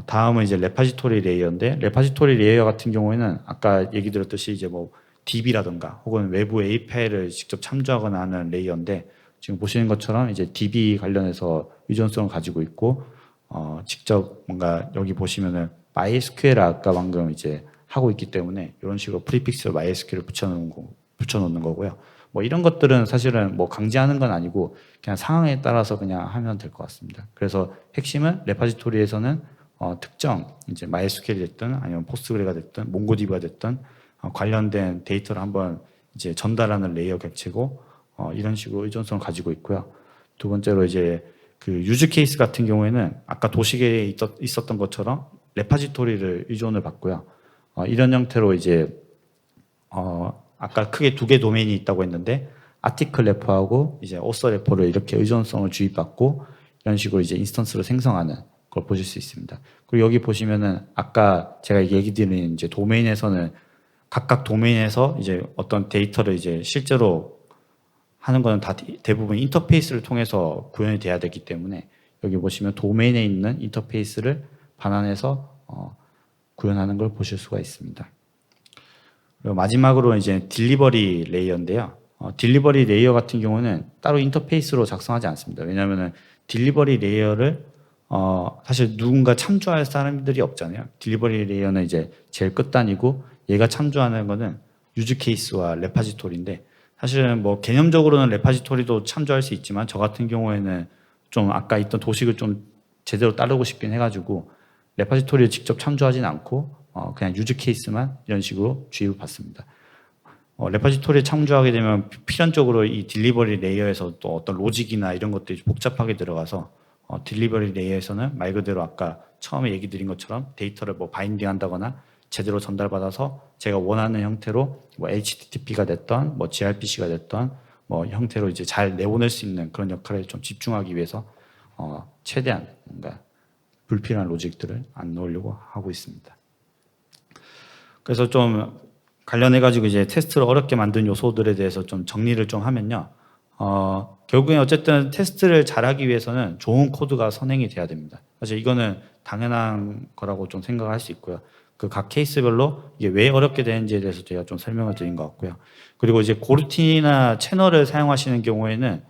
S1: 다음은 이제 레파지토리 레이어인데, 레파지토리 레이어 같은 경우에는 아까 얘기 드렸듯이 이제 뭐 DB라든가 혹은 외부 API를 직접 참조하거나 하는 레이어인데, 지금 보시는 것처럼 이제 DB 관련해서 의존성을 가지고 있고, 직접 뭔가 여기 보시면은 MySQL 아까 방금 이제 하고 있기 때문에 이런 식으로 프리픽스 MySQL을 붙여놓는 거고요. 뭐 이런 것들은 사실은 뭐 강제하는 건 아니고 그냥 상황에 따라서 그냥 하면 될 것 같습니다. 그래서 핵심은 레파지토리에서는 특정 이제 MySQL이 됐든 아니면 포스트그레가 됐든 몽고디비가 됐든 관련된 데이터를 한번 이제 전달하는 레이어 객체고, 이런 식으로 의존성을 가지고 있고요. 두 번째로 이제 유즈 케이스 같은 경우에는 아까 도식에 있었던 것처럼 레파지토리를 의존을 받고요. 이런 형태로 이제 아까 크게 두 개 도메인이 있다고 했는데, 아티클 레퍼하고 이제 어서 레퍼를 이렇게 의존성을 주입받고 이런 식으로 이제 인스턴스를 생성하는 걸 보실 수 있습니다. 그리고 여기 보시면은 아까 제가 얘기 드린 이제 도메인에서는 각각 도메인에서 이제 어떤 데이터를 이제 실제로 하는 거는 다 대부분 인터페이스를 통해서 구현이 돼야 되기 때문에, 여기 보시면 도메인에 있는 인터페이스를 반환해서 구현하는 걸 보실 수가 있습니다. 그리고 마지막으로 이제 딜리버리 레이어인데요. 딜리버리 레이어 같은 경우는 따로 인터페이스로 작성하지 않습니다. 왜냐하면 딜리버리 레이어를 사실 누군가 참조할 사람들이 없잖아요. 딜리버리 레이어는 이제 제일 끝단이고 얘가 참조하는 거는 유즈 케이스와 레파지토리인데 사실은 뭐 개념적으로는 레파지토리도 참조할 수 있지만 저 같은 경우에는 좀 아까 있던 도식을 좀 제대로 따르고 싶긴 해가지고 레파지토리를 직접 참조하진 않고 그냥 유즈 케이스만 이런 식으로 주입을 받습니다. 레파지토리에 참조하게 되면 필연적으로 이 딜리버리 레이어에서 또 어떤 로직이나 이런 것들이 복잡하게 들어가서 딜리버리 레이어에서는 말 그대로 아까 처음에 얘기 드린 것처럼 데이터를 뭐 바인딩 한다거나 제대로 전달받아서 제가 원하는 형태로 뭐 HTTP가 됐던 뭐 gRPC가 됐던 뭐 형태로 이제 잘 내보낼 수 있는 그런 역할에 좀 집중하기 위해서 최대한 뭔가 불필요한 로직들을 안 넣으려고 하고 있습니다. 그래서 좀 관련해가지고 이제 테스트를 어렵게 만든 요소들에 대해서 좀 정리를 좀 하면요. 결국에 어쨌든 테스트를 잘하기 위해서는 좋은 코드가 선행이 돼야 됩니다. 사실 이거는 당연한 거라고 좀 생각할 수 있고요. 그 각 케이스별로 이게 왜 어렵게 되는지에 대해서 제가 좀 설명을 드린 것 같고요. 그리고 이제 고루틴이나 채널을 사용하시는 경우에는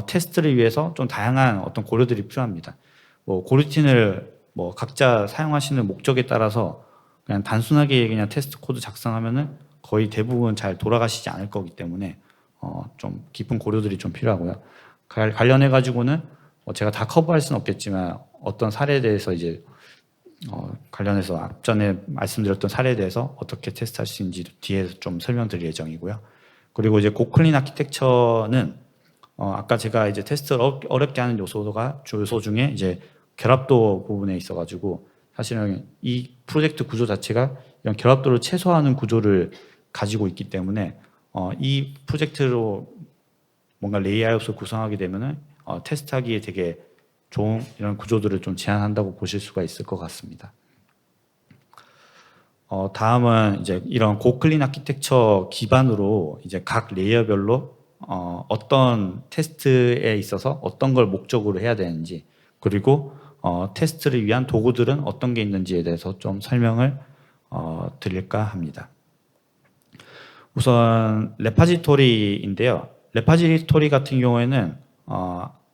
S1: 테스트를 위해서 좀 다양한 어떤 고려들이 필요합니다. 뭐 고루틴을 뭐 각자 사용하시는 목적에 따라서 그냥 단순하게 그냥 테스트 코드 작성하면은 거의 대부분 잘 돌아가시지 않을 거기 때문에 좀 깊은 고려들이 좀 필요하고요. 관련해 가지고는 제가 다 커버할 수는 없겠지만 어떤 사례에 대해서 이제 관련해서 앞전에 말씀드렸던 사례에 대해서 어떻게 테스트할 수 있는지 뒤에서 좀 설명드릴 예정이고요. 그리고 이제 고클린 아키텍처는 아까 제가 이제 테스트를 어렵게 하는 요소 중에 이제 결합도 부분에 있어가지고 사실은 이 프로젝트 구조 자체가 이런 결합도를 최소화하는 구조를 가지고 있기 때문에 이 프로젝트로 뭔가 레이아웃을 구성하게 되면은 테스트하기에 되게 좋은 이런 구조들을 좀 제안한다고 보실 수가 있을 것 같습니다. 다음은 이제 이런 고클린 아키텍처 기반으로 이제 각 레이어별로 어떤 테스트에 있어서 어떤 걸 목적으로 해야 되는지 그리고 테스트를 위한 도구들은 어떤 게 있는지에 대해서 좀 설명을 드릴까 합니다. 우선 레파지토리인데요. 레파지토리 같은 경우에는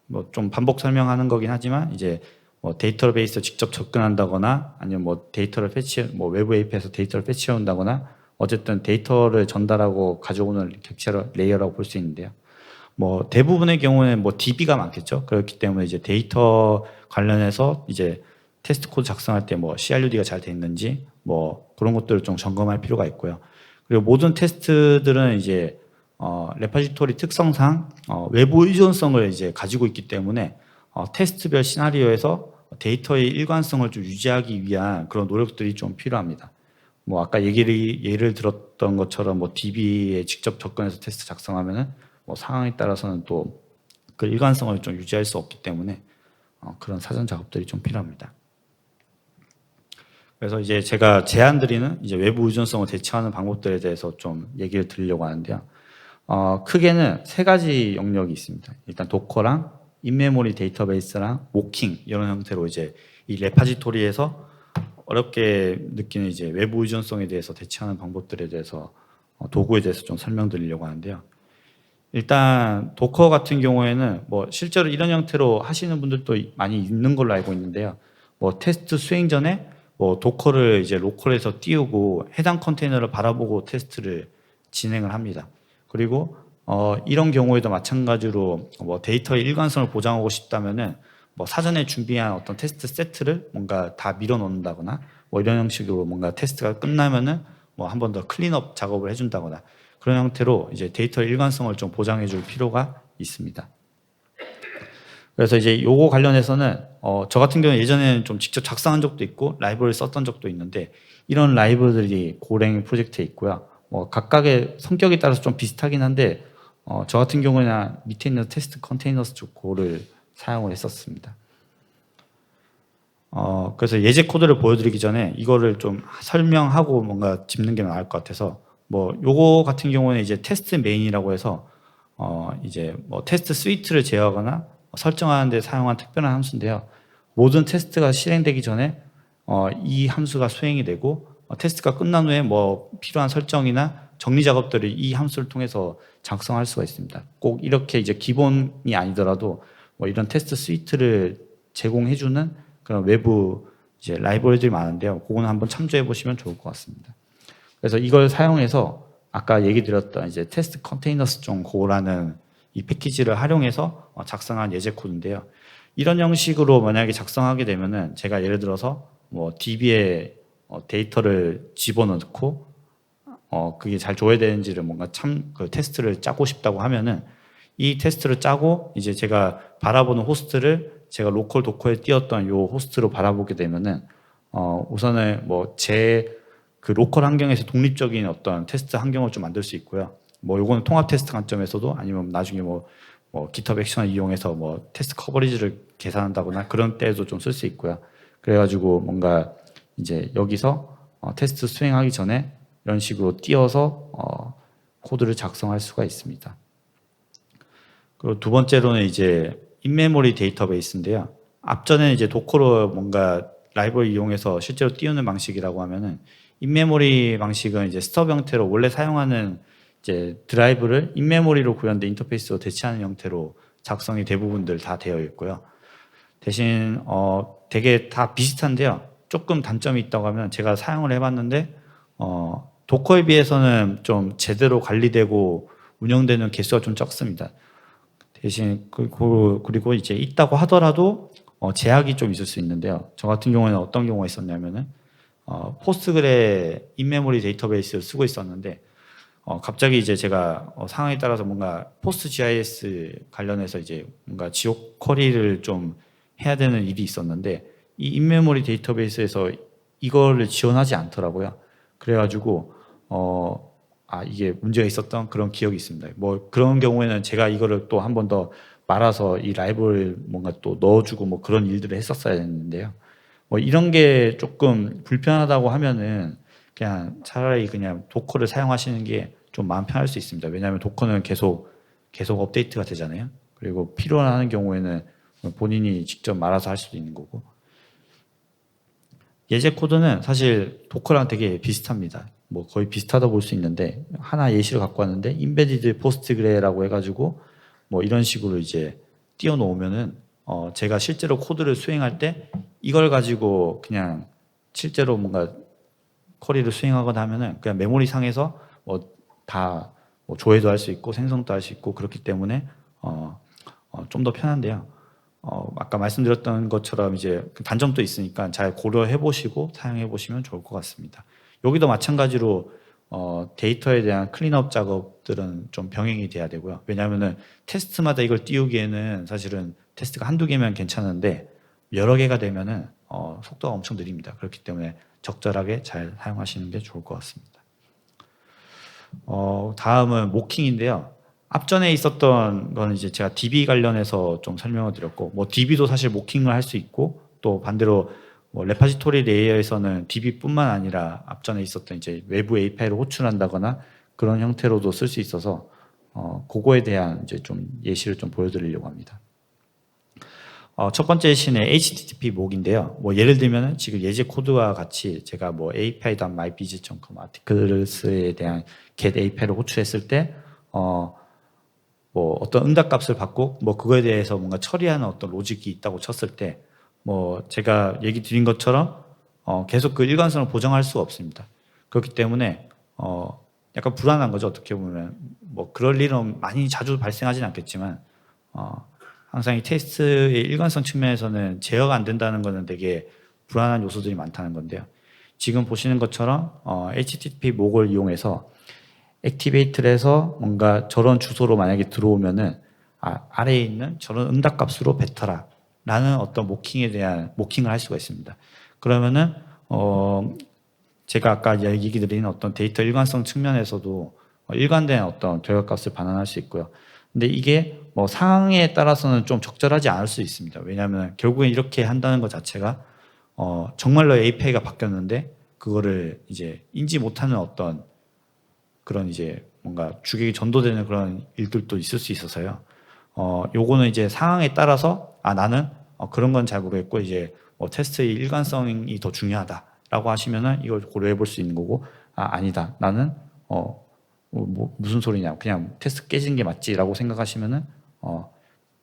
S1: 뭐 좀 반복 설명하는 거긴 하지만 이제 뭐 데이터베이스 직접 접근한다거나 아니면 뭐 데이터를 뭐 외부 API에서 데이터를 패치해 온다거나 어쨌든 데이터를 전달하고 가져오는 객체를 레이어라고 볼 수 있는데요. 뭐 대부분의 경우에는 뭐 DB가 많겠죠. 그렇기 때문에 이제 데이터 관련해서 이제 테스트 코드 작성할 때 뭐 CRUD가 잘 돼 있는지 뭐 그런 것들을 좀 점검할 필요가 있고요. 그리고 모든 테스트들은 이제 레파지토리 특성상 외부 의존성을 이제 가지고 있기 때문에 테스트별 시나리오에서 데이터의 일관성을 좀 유지하기 위한 그런 노력들이 좀 필요합니다. 뭐 아까 예를 들었던 것처럼 뭐 DB에 직접 접근해서 테스트 작성하면은 뭐 상황에 따라서는 또 그 일관성을 좀 유지할 수 없기 때문에 그런 사전 작업들이 좀 필요합니다. 그래서 이제 제가 제안드리는 이제 외부 의존성을 대처하는 방법들에 대해서 좀 얘기를 드리려고 하는데요. 크게는 세 가지 영역이 있습니다. 일단 도커랑 인메모리 데이터베이스랑 모킹 이런 형태로 이제 이 레파지토리에서 어렵게 느끼는 이제 외부 의존성에 대해서 대처하는 방법들에 대해서 도구에 대해서 좀 설명드리려고 하는데요. 일단 도커 같은 경우에는 뭐 실제로 이런 형태로 하시는 분들도 많이 있는 걸로 알고 있는데요. 뭐 테스트 수행 전에 뭐 도커를 이제 로컬에서 띄우고 해당 컨테이너를 바라보고 테스트를 진행을 합니다. 그리고 이런 경우에도 마찬가지로 뭐 데이터의 일관성을 보장하고 싶다면은 뭐 사전에 준비한 어떤 테스트 세트를 뭔가 다 밀어 넣는다거나 뭐 이런 형식으로 뭔가 테스트가 끝나면은 뭐 한 번 더 클린업 작업을 해준다거나 그런 형태로 이제 데이터의 일관성을 좀 보장해 줄 필요가 있습니다. 그래서 이제 요거 관련해서는 저 같은 경우는 예전에는 좀 직접 작성한 적도 있고 라이브러리를 썼던 적도 있는데 이런 라이브들이 고랭 프로젝트에 있고요. 뭐 각각의 성격에 따라서 좀 비슷하긴 한데 저 같은 경우는 밑에 있는 테스트 컨테이너스 쪽 고를 사용을 했었습니다. 그래서 예제 코드를 보여드리기 전에 이거를 좀 설명하고 뭔가 짚는 게 나을 것 같아서 뭐 요거 같은 경우는 이제 테스트 메인이라고 해서 이제 뭐 테스트 스위트를 제어하거나 설정하는 데 사용한 특별한 함수인데요. 모든 테스트가 실행되기 전에 이 함수가 수행이 되고 테스트가 끝난 후에 뭐 필요한 설정이나 정리 작업들을 이 함수를 통해서 작성할 수가 있습니다. 꼭 이렇게 이제 기본이 아니더라도 뭐 이런 테스트 스위트를 제공해주는 그런 외부 이제 라이브러리들이 많은데요. 그거는 한번 참조해 보시면 좋을 것 같습니다. 그래서 이걸 사용해서 아까 얘기 드렸던 이제 테스트 컨테이너스.go라는 이 패키지를 활용해서 작성한 예제 코드인데요. 이런 형식으로 만약에 작성하게 되면은 제가 예를 들어서 뭐 DB에 데이터를 집어넣고 그게 잘 조회되는지를 뭔가 그 테스트를 짜고 싶다고 하면은 이 테스트를 짜고 이제 제가 바라보는 호스트를 제가 로컬 도커에 띄웠던 요 호스트로 바라보게 되면은 우선은 뭐 제 그 로컬 환경에서 독립적인 어떤 테스트 환경을 좀 만들 수 있고요. 뭐 요거는 통합 테스트 관점에서도 아니면 나중에 뭐 GitHub 액션을 이용해서 뭐 테스트 커버리지를 계산한다거나 그런 때에도 좀 쓸 수 있고요. 그래가지고 뭔가 이제 여기서 테스트 수행하기 전에 이런 식으로 띄워서 코드를 작성할 수가 있습니다. 그리고 두 번째로는 이제 인메모리 데이터베이스인데요. 앞전에 이제 도커로 뭔가 라이브러리 이용해서 실제로 띄우는 방식이라고 하면은 인메모리 방식은 이제 스톱 형태로 원래 사용하는 이제 드라이브를 인메모리로 구현된 인터페이스로 대체하는 형태로 작성이 대부분들 다 되어 있고요. 대신 되게 다 비슷한데요. 조금 단점이 있다고 하면 제가 사용을 해봤는데 도커에 비해서는 좀 제대로 관리되고 운영되는 개수가 좀 적습니다. 대신 그리고 이제 있다고 하더라도 제약이 좀 있을 수 있는데요. 저 같은 경우에는 어떤 경우가 있었냐면은 포스트그레 인메모리 데이터베이스를 쓰고 있었는데 갑자기 이제 제가 상황에 따라서 뭔가 포스트 GIS 관련해서 이제 뭔가 지옥 쿼리를 좀 해야 되는 일이 있었는데 이 인메모리 데이터베이스에서 이거를 지원하지 않더라고요. 그래가지고 이게 문제가 있었던 그런 기억이 있습니다. 뭐 그런 경우에는 제가 이거를 또 한 번 더 말아서 이 라이브를 뭔가 또 넣어주고 뭐 그런 일들을 했었어야 했는데요. 뭐 이런 게 조금 불편하다고 하면은 그냥 차라리 그냥 도커를 사용하시는 게 좀 마음 편할 수 있습니다. 왜냐하면 도커는 계속 업데이트가 되잖아요. 그리고 필요한 경우에는 본인이 직접 말아서 할 수도 있는 거고. 예제 코드는 사실 도커랑 되게 비슷합니다. 뭐 거의 비슷하다 볼 수 있는데 하나 예시를 갖고 왔는데 인베디드 포스트그레라고 해가지고 뭐 이런 식으로 이제 띄워 놓으면은 제가 실제로 코드를 수행할 때 이걸 가지고 그냥 실제로 뭔가 쿼리를 수행하거나 하면은 그냥 메모리 상에서 다 조회도 할 수 있고 생성도 할 수 있고 그렇기 때문에 좀 더 편한데요. 아까 말씀드렸던 것처럼 이제 단점도 있으니까 잘 고려해 보시고 사용해 보시면 좋을 것 같습니다. 여기도 마찬가지로 데이터에 대한 클린업 작업들은 좀 병행이 돼야 되고요. 왜냐하면은 테스트마다 이걸 띄우기에는 사실은 테스트가 한두 개면 괜찮은데 여러 개가 되면은 속도가 엄청 느립니다. 그렇기 때문에 적절하게 잘 사용하시는 게 좋을 것 같습니다. 다음은 모킹인데요. 앞전에 있었던 거는 이제 제가 DB 관련해서 좀 설명을 드렸고, 뭐 DB도 사실 모킹을 할 수 있고, 또 반대로 뭐 레파지토리 레이어에서는 DB뿐만 아니라 앞전에 있었던 이제 외부 API를 호출한다거나 그런 형태로도 쓸 수 있어서 그거에 대한 이제 좀 예시를 좀 보여드리려고 합니다. 첫 번째 예시는 HTTP 목인데요. 뭐 예를 들면 지금 예제 코드와 같이 제가 뭐 api.mybiz.com 아티클스에 대한 get API를 호출했을 때 뭐 어떤 응답값을 받고 뭐 그거에 대해서 뭔가 처리하는 어떤 로직이 있다고 쳤을 때 뭐 제가 얘기 드린 것처럼 계속 그 일관성을 보장할 수가 없습니다. 그렇기 때문에 약간 불안한 거죠. 어떻게 보면 뭐 그럴 일은 많이 자주 발생하진 않겠지만 항상 이 테스트의 일관성 측면에서는 제어가 안 된다는 것은 되게 불안한 요소들이 많다는 건데요. 지금 보시는 것처럼 HTTP 목을 이용해서 액티베이트를 해서 뭔가 저런 주소로 만약에 들어오면은 아래에 있는 저런 응답값으로 뱉어라 라는 어떤 모킹을 할 수가 있습니다. 그러면은 제가 아까 얘기 드린 어떤 데이터 일관성 측면에서도 일관된 어떤 결과값을 반환할 수 있고요. 근데 이게 뭐 상황에 따라서는 좀 적절하지 않을 수 있습니다. 왜냐하면 결국엔 이렇게 한다는 것 자체가 정말로 API가 바뀌었는데 그거를 이제 인지 못하는 어떤 그런 이제 뭔가 주객이 전도되는 그런 일들도 있을 수 있어서요. 요거는 이제 상황에 따라서 나는 그런 건 잘 모르겠고 이제 테스트의 일관성이 더 중요하다라고 하시면은 이걸 고려해 볼 수 있는 거고 아니다 나는 뭐 무슨 소리냐 그냥 테스트 깨지는 게 맞지라고 생각하시면은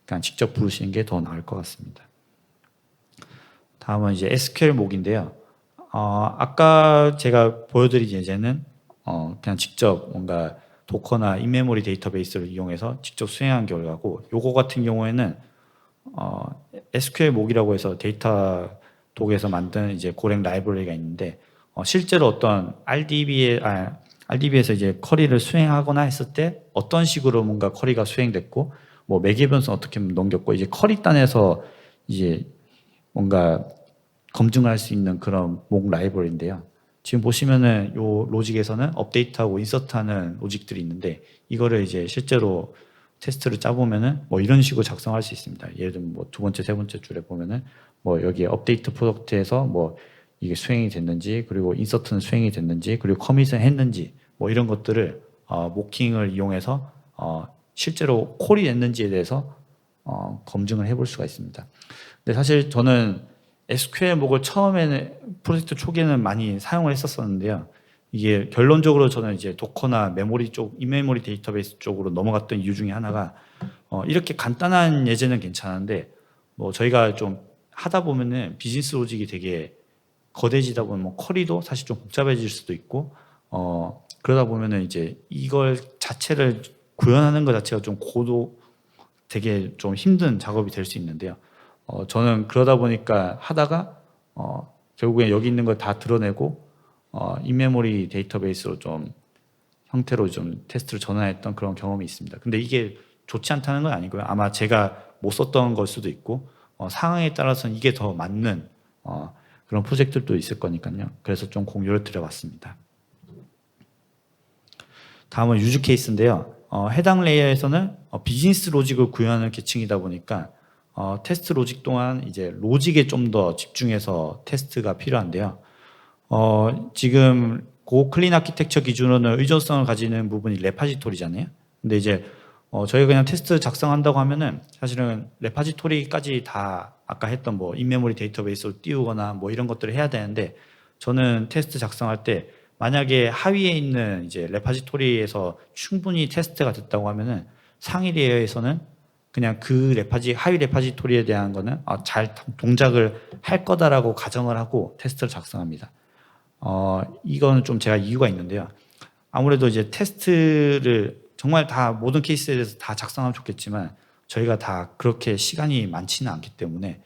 S1: 그냥 직접 부르시는 게 더 나을 것 같습니다. 다음은 이제 SQL 목인데요. 아까 제가 보여드린 예제는 그냥 직접 뭔가 도커나 인메모리 데이터베이스를 이용해서 직접 수행한 결과고, 요거 같은 경우에는 SQL 목이라고 해서 데이터 독에서 만든 이제 고랭 라이브러리가 있는데, 실제로 어떤 RDB에서 이제 쿼리를 수행하거나 했을 때 어떤 식으로 뭔가 쿼리가 수행됐고, 뭐 매개 변수 어떻게 넘겼고, 이제 쿼리 단에서 이제 뭔가 검증할 수 있는 그런 목 라이브러리인데요. 지금 보시면은 요 로직에서는 업데이트하고 인서트하는 로직들이 있는데, 이거를 이제 실제로 테스트를 짜보면은 뭐 이런 식으로 작성할 수 있습니다. 예를 들면 뭐 두 번째, 세 번째 줄에 보면은 뭐 여기에 업데이트 프로덕트에서 뭐 이게 수행이 됐는지, 그리고 인서트는 수행이 됐는지, 그리고 커밋은 했는지, 뭐 이런 것들을 모킹을 이용해서 실제로 콜이 됐는지에 대해서 검증을 해볼 수가 있습니다. 근데 사실 저는 SQL 목을 처음에는 프로젝트 초기에는 많이 사용을 했었었는데요. 이게 결론적으로 저는 이제 도커나 메모리 쪽, 인메모리 데이터베이스 쪽으로 넘어갔던 이유 중에 하나가 이렇게 간단한 예제는 괜찮은데 뭐 저희가 좀 하다 보면은 비즈니스 로직이 되게 거대지다 보면 뭐 쿼리도 사실 좀 복잡해질 수도 있고 그러다 보면은 이제 이걸 자체를 구현하는 것 자체가 좀 되게 좀 힘든 작업이 될 수 있는데요. 저는 그러다 보니까 하다가 결국에 여기 있는 걸 다 드러내고 인메모리 데이터베이스로 좀 형태로 좀 테스트를 전환했던 그런 경험이 있습니다. 근데 이게 좋지 않다는 건 아니고요. 아마 제가 못 썼던 걸 수도 있고 상황에 따라서는 이게 더 맞는 그런 프로젝트들도 있을 거니까요. 그래서 좀 공유를 드려봤습니다. 다음은 유즈 케이스인데요. 해당 레이어에서는 비즈니스 로직을 구현하는 계층이다 보니까 테스트 로직 또한 이제 로직에 좀 더 집중해서 테스트가 필요한데요. 지금 고 클린 아키텍처 기준으로는 의존성을 가지는 부분이 레파지토리잖아요. 근데 이제 저희가 그냥 테스트 작성한다고 하면은 사실은 레파지토리까지 다 아까 했던 뭐 인메모리 데이터베이스로 띄우거나 뭐 이런 것들을 해야 되는데, 저는 테스트 작성할 때 만약에 하위에 있는 이제 레파지토리에서 충분히 테스트가 됐다고 하면은 상위 레이어에서는 그냥 그 하위 레파지토리에 대한 거는 잘 동작을 할 거다라고 가정을 하고 테스트를 작성합니다. 이거는 좀 제가 이유가 있는데요. 아무래도 이제 테스트를 정말 다 모든 케이스에 대해서 다 작성하면 좋겠지만 저희가 다 그렇게 시간이 많지는 않기 때문에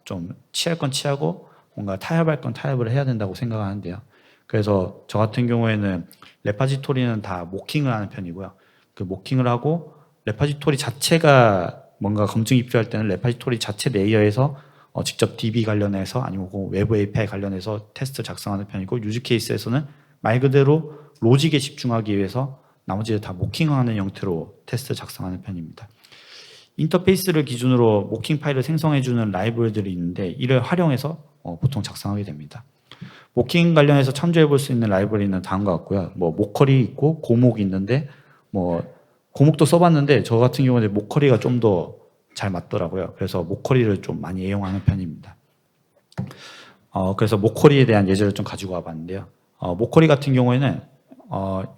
S1: 좀 취할 건 취하고 뭔가 타협할 건 타협을 해야 된다고 생각하는데요. 그래서 저 같은 경우에는 레파지토리는 다 모킹을 하는 편이고요. 그 모킹을 하고 레파지토리 자체가 뭔가 검증이 필요할 때는 레파지토리 자체 레이어에서 직접 DB 관련해서 아니면 외부 API 관련해서 테스트 작성하는 편이고, 유즈 케이스에서는 말 그대로 로직에 집중하기 위해서 나머지를 다 모킹하는 형태로 테스트 작성하는 편입니다. 인터페이스를 기준으로 모킹 파일을 생성해주는 라이브러리들이 있는데 이를 활용해서 보통 작성하게 됩니다. 모킹 관련해서 참조해 볼 수 있는 라이브러리는 다음과 같고요. 뭐 모커리 있고 고목이 있는데 뭐 고목도 써봤는데 저 같은 경우는 모커리가 좀 더 잘 맞더라고요. 그래서 모커리를 좀 많이 애용하는 편입니다. 그래서 모커리에 대한 예제를 좀 가지고 와봤는데요. 모커리 같은 경우에는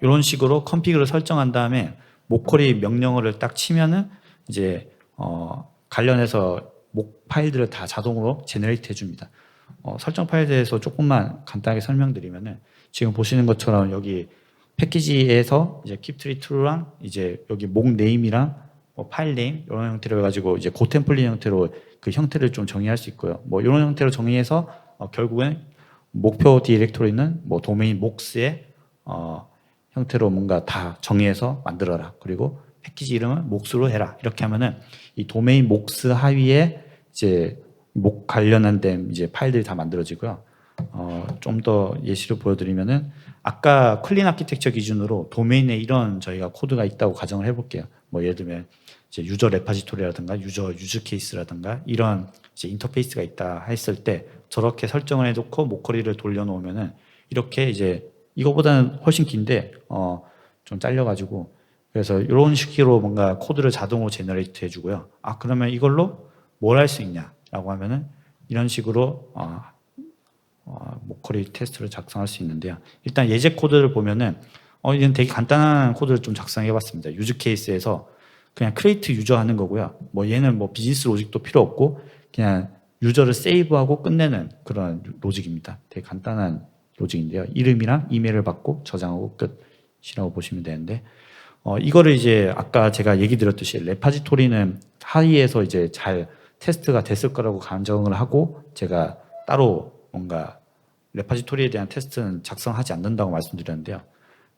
S1: 이런 식으로 컨피그를 설정한 다음에 모커리 명령어를 딱 치면은 이제 관련해서 목 파일들을 다 자동으로 제너레이트 해줍니다. 설정 파일에 대해서 조금만 간단하게 설명드리면은 지금 보시는 것처럼 여기 패키지에서 이제 keep-tree true랑 이제 여기 목 네임이랑 뭐 파일 네임 이런 형태로 해가지고 이제 고템플릿 형태로 그 형태를 좀 정의할 수 있고요. 뭐 이런 형태로 정의해서 결국엔 목표 디렉토리는 뭐 도메인 목스의 형태로 뭔가 다 정의해서 만들어라. 그리고 패키지 이름은 목스로 해라. 이렇게 하면은 이 도메인 목스 하위에 이제 목 관련한 데 이제 파일들이 다 만들어지고요. 좀 더 예시를 보여드리면은 아까 클린 아키텍처 기준으로 도메인에 이런 저희가 코드가 있다고 가정을 해볼게요. 뭐 예를 들면 이제 유저 레파지토리라든가 유즈 케이스라든가 이런 이제 인터페이스가 있다 했을 때 저렇게 설정을 해놓고 모커리를 돌려놓으면은 이렇게 이제 이거보다는 훨씬 긴데 좀 잘려가지고 그래서 이런 식으로 뭔가 코드를 자동으로 제너레이트 해주고요. 그러면 이걸로 뭘 할 수 있냐라고 하면은 이런 식으로 모커리 테스트를 작성할 수 있는데요. 일단 예제 코드를 보면은 이건 되게 간단한 코드를 좀 작성해봤습니다. 유즈 케이스에서 그냥 크리에이트 유저 하는 거고요. 뭐 얘는 뭐 비즈니스 로직도 필요 없고 그냥 유저를 세이브하고 끝내는 그런 로직입니다. 되게 간단한 로직인데요. 이름이랑 이메일을 받고 저장하고 끝이라고 보시면 되는데, 이거를 이제 아까 제가 얘기 드렸듯이 레파지토리는 하위에서 이제 잘 테스트가 됐을 거라고 가정을 하고 제가 따로 뭔가 레파지토리에 대한 테스트는 작성하지 않는다고 말씀드렸는데요.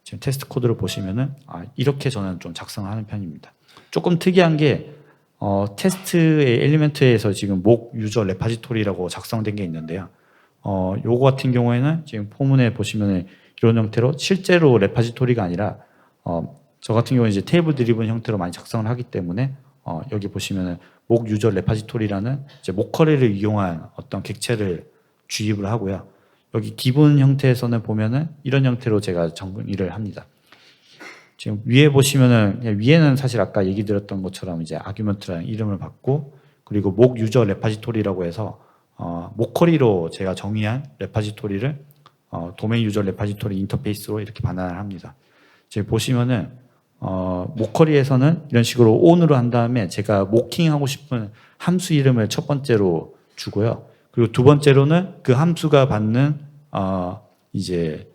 S1: 지금 테스트 코드를 보시면은 이렇게 저는 좀 작성하는 편입니다. 조금 특이한 게 테스트의 엘리멘트에서 지금 목 유저 레파지토리라고 작성된 게 있는데요. 요거 같은 경우에는 지금 포문에 보시면은 이런 형태로 실제로 레파지토리가 아니라 저 같은 경우는 이제 테이블 드리븐 형태로 많이 작성을 하기 때문에 여기 보시면은 목 유저 레파지토리라는 이제 목 커리를 이용한 어떤 객체를 주입을 하고요. 여기 기본 형태에서는 보면은 이런 형태로 제가 정의를 합니다. 지금 위에 보시면은 위에는 사실 아까 얘기 드렸던 것처럼 이제 아규먼트라는 이름을 받고 그리고 목 유저 레파지토리라고 해서 목커리로 제가 정의한 레파지토리를 도메인 유저 레파지토리 인터페이스로 이렇게 반환을 합니다. 지금 보시면은 목커리에서는 이런 식으로 on으로 한 다음에 제가 모킹하고 싶은 함수 이름을 첫 번째로 주고요. 그리고 두 번째로는 그 함수가 받는 이제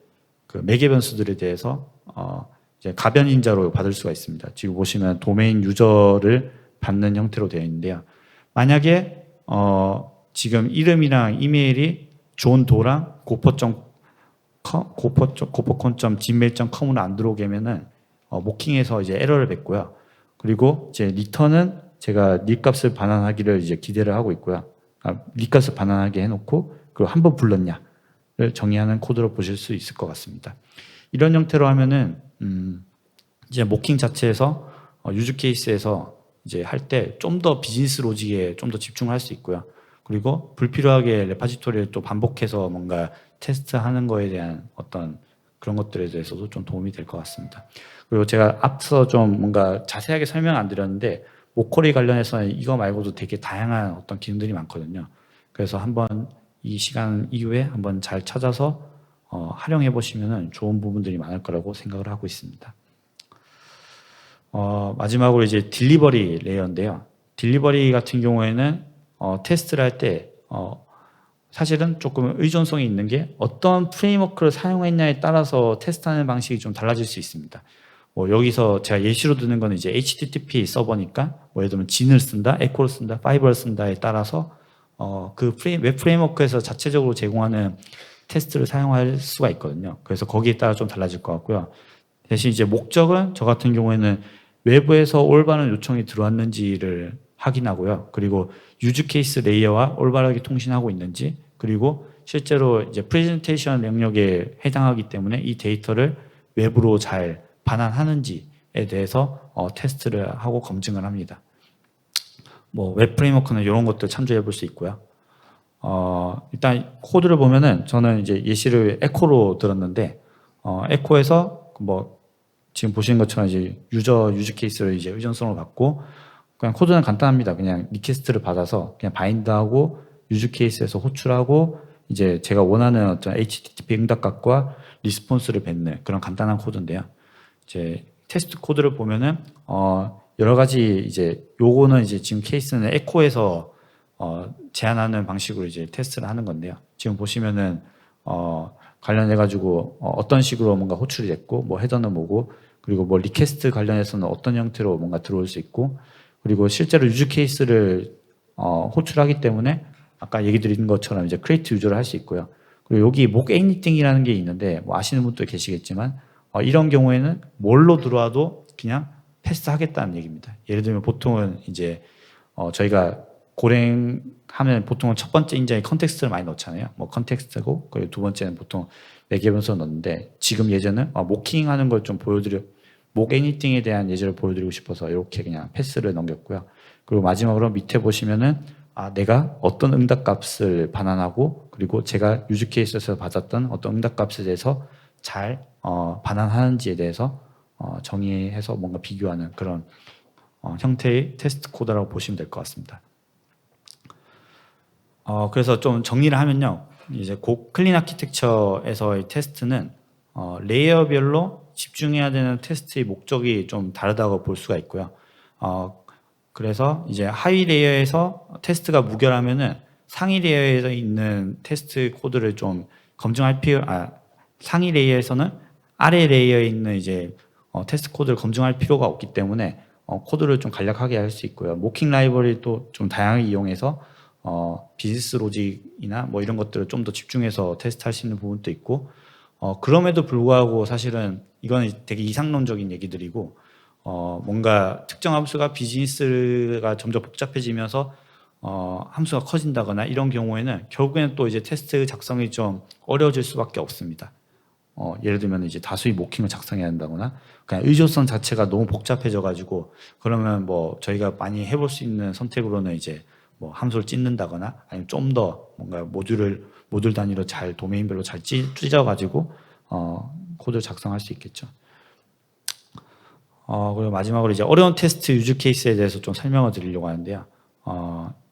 S1: 그 매개 변수들에 대해서 이제 가변 인자로 받을 수가 있습니다. 지금 보시면 도메인 유저를 받는 형태로 되어 있는데요. 만약에 지금 이름이랑 이메일이 존도랑 gopo.gmail.com으로 안 들어오게 하면은 모킹에서 이제 에러를 뱉고요. 그리고 이제 리턴은 제가 리 값을 반환하기를 이제 기대를 하고 있고요. 리 값을 반환하게 해놓고 그리고 한 번 불렀냐를 정의하는 코드로 보실 수 있을 것 같습니다. 이런 형태로 하면은 이제 모킹 자체에서 유즈 케이스에서 이제 할 때 좀 더 비즈니스 로직에 좀 더 집중을 할 수 있고요. 그리고 불필요하게 레파지토리를 또 반복해서 뭔가 테스트하는 거에 대한 어떤 그런 것들에 대해서도 좀 도움이 될 것 같습니다. 그리고 제가 앞서 좀 뭔가 자세하게 설명 안 드렸는데 모커리 관련해서는 이거 말고도 되게 다양한 어떤 기능들이 많거든요. 그래서 한번 이 시간 이후에 한번 잘 찾아서 활용해 보시면 좋은 부분들이 많을 거라고 생각을 하고 있습니다. 마지막으로 이제 딜리버리 레이어인데요. 딜리버리 같은 경우에는 테스트를 할 때 사실은 조금 의존성이 있는 게 어떤 프레임워크를 사용했냐에 따라서 테스트하는 방식이 좀 달라질 수 있습니다. 여기서 제가 예시로 드는 거는 이제 HTTP 서버니까 예를 들면 진을 쓴다, 에코를 쓴다, 파이버를 쓴다에 따라서 그 웹 프레임워크에서 자체적으로 제공하는 테스트를 사용할 수가 있거든요. 그래서 거기에 따라 좀 달라질 것 같고요. 대신 이제 목적은 저 같은 경우에는 외부에서 올바른 요청이 들어왔는지를 확인하고요. 그리고 유즈 케이스 레이어와 올바르게 통신하고 있는지, 그리고 실제로 이제 프레젠테이션 영역에 해당하기 때문에 이 데이터를 외부로 잘 반환하는지에 대해서 테스트를 하고 검증을 합니다. 웹 프레임워크는 이런 것들 참조해 볼 수 있고요. 일단 코드를 보면은 저는 이제 예시를 에코로 들었는데, 에코에서 지금 보시는 것처럼 이제 유즈 케이스를 이제 의존성을 받고, 그냥 코드는 간단합니다. 그냥 리퀘스트를 받아서 그냥 바인드하고 유즈 케이스에서 호출하고 이제 제가 원하는 어떤 HTTP 응답값과 리스폰스를 뱉는 그런 간단한 코드인데요. 이제 테스트 코드를 보면은 여러 가지 이제 요거는 이제 지금 케이스는 에코에서 제한하는 방식으로 이제 테스트를 하는 건데요. 지금 보시면은 관련해 가지고 어떤 식으로 뭔가 호출이 됐고 헤더는 뭐고 그리고 리퀘스트 관련해서는 어떤 형태로 뭔가 들어올 수 있고 그리고 실제로 유즈 케이스를 호출하기 때문에 아까 얘기 드린 것처럼 이제 크리에이트 유저를 할 수 있고요. 그리고 여기 목 애니띵이라는 게 있는데 아시는 분도 계시겠지만 이런 경우에는 뭘로 들어와도 그냥 패스하겠다는 얘기입니다. 예를 들면 보통은 이제 저희가 고랭하면 보통은 첫 번째 인자에 컨텍스트를 많이 넣잖아요. 컨텍스트고 그리고 두 번째는 보통 매개 변수 넣는데 지금 예제는 모킹하는 걸 좀 목 애니띵에 대한 예제를 보여드리고 싶어서 이렇게 그냥 패스를 넘겼고요. 그리고 마지막으로 밑에 보시면은 내가 어떤 응답값을 반환하고 그리고 제가 유즈 케이스에서 받았던 어떤 응답값에 대해서 잘 반환하는지에 대해서 정의해서 뭔가 비교하는 그런 형태의 테스트 코드라고 보시면 될 것 같습니다. 그래서 좀 정리를 하면요. 이제 클린 아키텍처에서의 테스트는 레이어별로 집중해야 되는 테스트의 목적이 좀 다르다고 볼 수가 있고요. 그래서 이제 하위 레이어에서 테스트가 무결하면은 상위 레이어에 있는 테스트 코드를 좀 검증할 상위 레이어에서는 아래 레이어에 있는 이제 테스트 코드를 검증할 필요가 없기 때문에 코드를 좀 간략하게 할 수 있고요. 모킹 라이브러리도 좀 다양하게 이용해서 비즈니스 로직이나 뭐 이런 것들을 좀 더 집중해서 테스트할 수 있는 부분도 있고, 그럼에도 불구하고 사실은 이거는 되게 이상론적인 얘기들이고, 뭔가 특정 함수가 비즈니스가 점점 복잡해지면서 함수가 커진다거나 이런 경우에는 결국에는 또 이제 테스트 작성이 좀 어려워질 수밖에 없습니다. 예를 들면 이제 다수의 모킹을 작성해야 한다거나 그냥 의존성 자체가 너무 복잡해져 가지고, 그러면 뭐 저희가 많이 해볼 수 있는 선택으로는 이제 뭐 함수를 찢는다거나 아니면 좀 더 뭔가 모듈 단위로 잘 도메인별로 잘 찢어 가지고 코드를 작성할 수 있겠죠. 그리고 마지막으로 이제 어려운 테스트 유즈 케이스에 대해서 좀 설명을 드리려고 하는데요.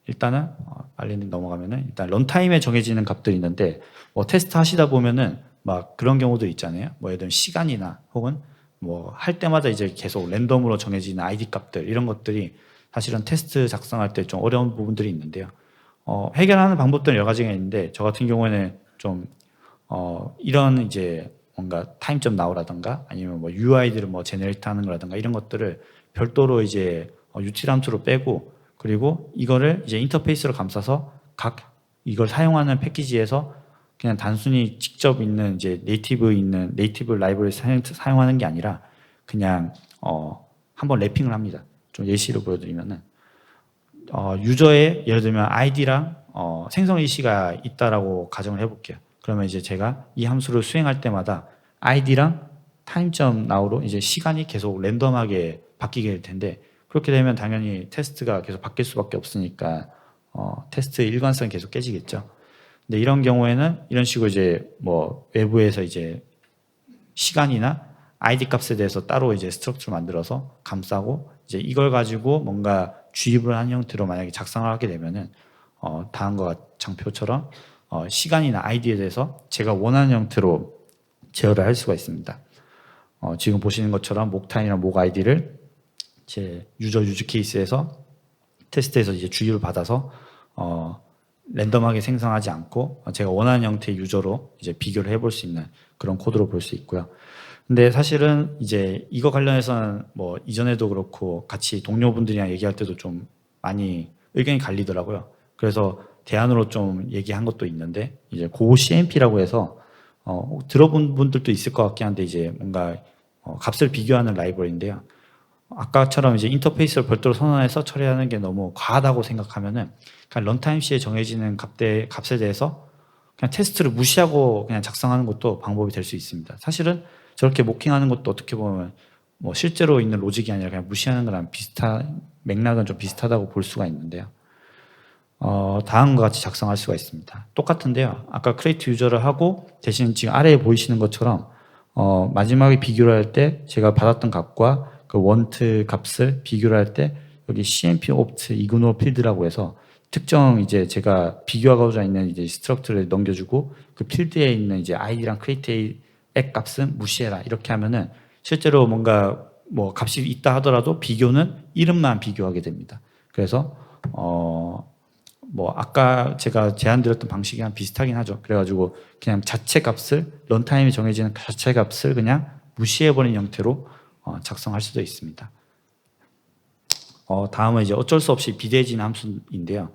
S1: 일단은 빨리 넘어가면은 일단 런타임에 정해지는 값들이 있는데, 뭐 테스트 하시다 보면은 막 그런 경우도 있잖아요. 뭐 예를 들면 시간이나 혹은 뭐 할 때마다 이제 계속 랜덤으로 정해지는 ID 값들, 이런 것들이 사실은 테스트 작성할 때 좀 어려운 부분들이 있는데요. 해결하는 방법들은 여러 가지가 있는데, 저 같은 경우에는 좀 이런 이제 뭔가 타임점 나오라든가 아니면 뭐 UI들을 뭐 제네레이트 하는 거라든가 이런 것들을 별도로 이제 유틸 함수로 빼고, 그리고 이거를 이제 인터페이스로 감싸서 각 이걸 사용하는 패키지에서 그냥 단순히 직접 있는 이제 네이티브 라이브러리 사용하는 게 아니라 그냥 한번 랩핑을 합니다. 좀 예시로 보여드리면은 유저의 예를 들면 아이디랑 생성 일시가 있다라고 가정을 해볼게요. 그러면 이제 제가 이 함수를 수행할 때마다 아이디랑 타임점 나우로 이제 시간이 계속 랜덤하게 바뀌게 될 텐데, 그렇게 되면 당연히 테스트가 계속 바뀔 수밖에 없으니까 테스트 일관성이 계속 깨지겠죠. 근데 이런 경우에는 이런 식으로 이제 뭐 외부에서 이제 시간이나 아이디 값에 대해서 따로 이제 스트럭처를 만들어서 감싸고, 이제 이걸 가지고 뭔가 주입을 한 형태로 만약에 작성을 하게 되면은 다음과 장표처럼 시간이나 아이디에 대해서 제가 원하는 형태로 제어를 할 수가 있습니다. 지금 보시는 것처럼 목타임이나 목 아이디를 제 유즈 케이스에서 테스트에서 이제 주입을 받아서 랜덤하게 생성하지 않고 제가 원하는 형태의 유저로 이제 비교를 해볼 수 있는 그런 코드로 볼 수 있고요. 근데 사실은 이제 이거 관련해서는 뭐 이전에도 그렇고 같이 동료분들이랑 얘기할 때도 좀 많이 의견이 갈리더라고요. 그래서 대안으로 좀 얘기한 것도 있는데, 이제 고CMP라고 해서 들어본 분들도 있을 것 같긴 한데, 이제 뭔가 값을 비교하는 라이브러리인데요. 아까처럼 이제 인터페이스를 별도로 선언해서 처리하는 게 너무 과하다고 생각하면은 그냥 런타임 시에 정해지는 값에 대해서 그냥 테스트를 무시하고 그냥 작성하는 것도 방법이 될 수 있습니다. 사실은 저렇게 모킹하는 것도 어떻게 보면 뭐 실제로 있는 로직이 아니라 그냥 무시하는 거랑 맥락은 좀 비슷하다고 볼 수가 있는데요. 다음과 같이 작성할 수가 있습니다. 똑같은데요. 아까 크리에이트 유저를 하고 대신 지금 아래에 보이시는 것처럼 마지막에 비교를 할 때 제가 받았던 값과 그 원트 값을 비교를 할 때 여기 CMP opt 이그노 필드라고 해서 특정 이제 제가 비교하고자 있는 이제 스트럭처를 넘겨주고 그 필드에 있는 이제 id랑 create 액 값은 무시해라 이렇게 하면은 실제로 뭔가 뭐 값이 있다 하더라도 비교는 이름만 비교하게 됩니다. 그래서 뭐 아까 제가 제안드렸던 방식이랑 비슷하긴 하죠. 그래가지고 그냥 자체 값을 런타임이 정해지는 자체 값을 그냥 무시해버린 형태로 작성할 수도 있습니다. 다음은 이제 어쩔 수 없이 비대해지는 함수인데요.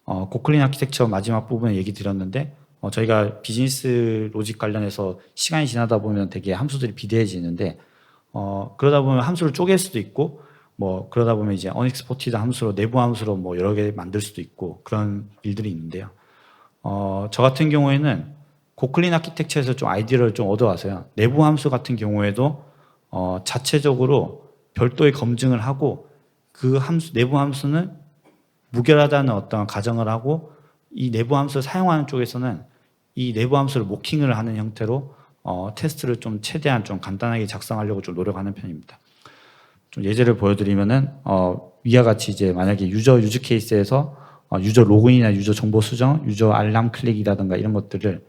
S1: 고클린 아키텍처 마지막 부분에 얘기 드렸는데 저희가 비즈니스 로직 관련해서 시간이 지나다 보면 되게 함수들이 비대해지는데 그러다 보면 함수를 쪼갤 수도 있고 뭐 그러다 보면 이제 unexported 함수로 내부 함수로 뭐 여러 개 만들 수도 있고 그런 일들이 있는데요. 저 같은 경우에는 고클린 아키텍처에서 좀 아이디어를 좀 얻어와서요. 내부 함수 같은 경우에도 자체적으로 별도의 검증을 하고 그 내부 함수는 무결하다는 어떤 가정을 하고 이 내부 함수를 사용하는 쪽에서는 이 내부 함수를 모킹을 하는 형태로 테스트를 좀 최대한 좀 간단하게 작성하려고 좀 노력하는 편입니다. 좀 예제를 보여드리면은 위와 같이 이제 만약에 유즈 케이스에서 유저 로그인이나 유저 정보 수정, 유저 알람 클릭이라든가 이런 것들을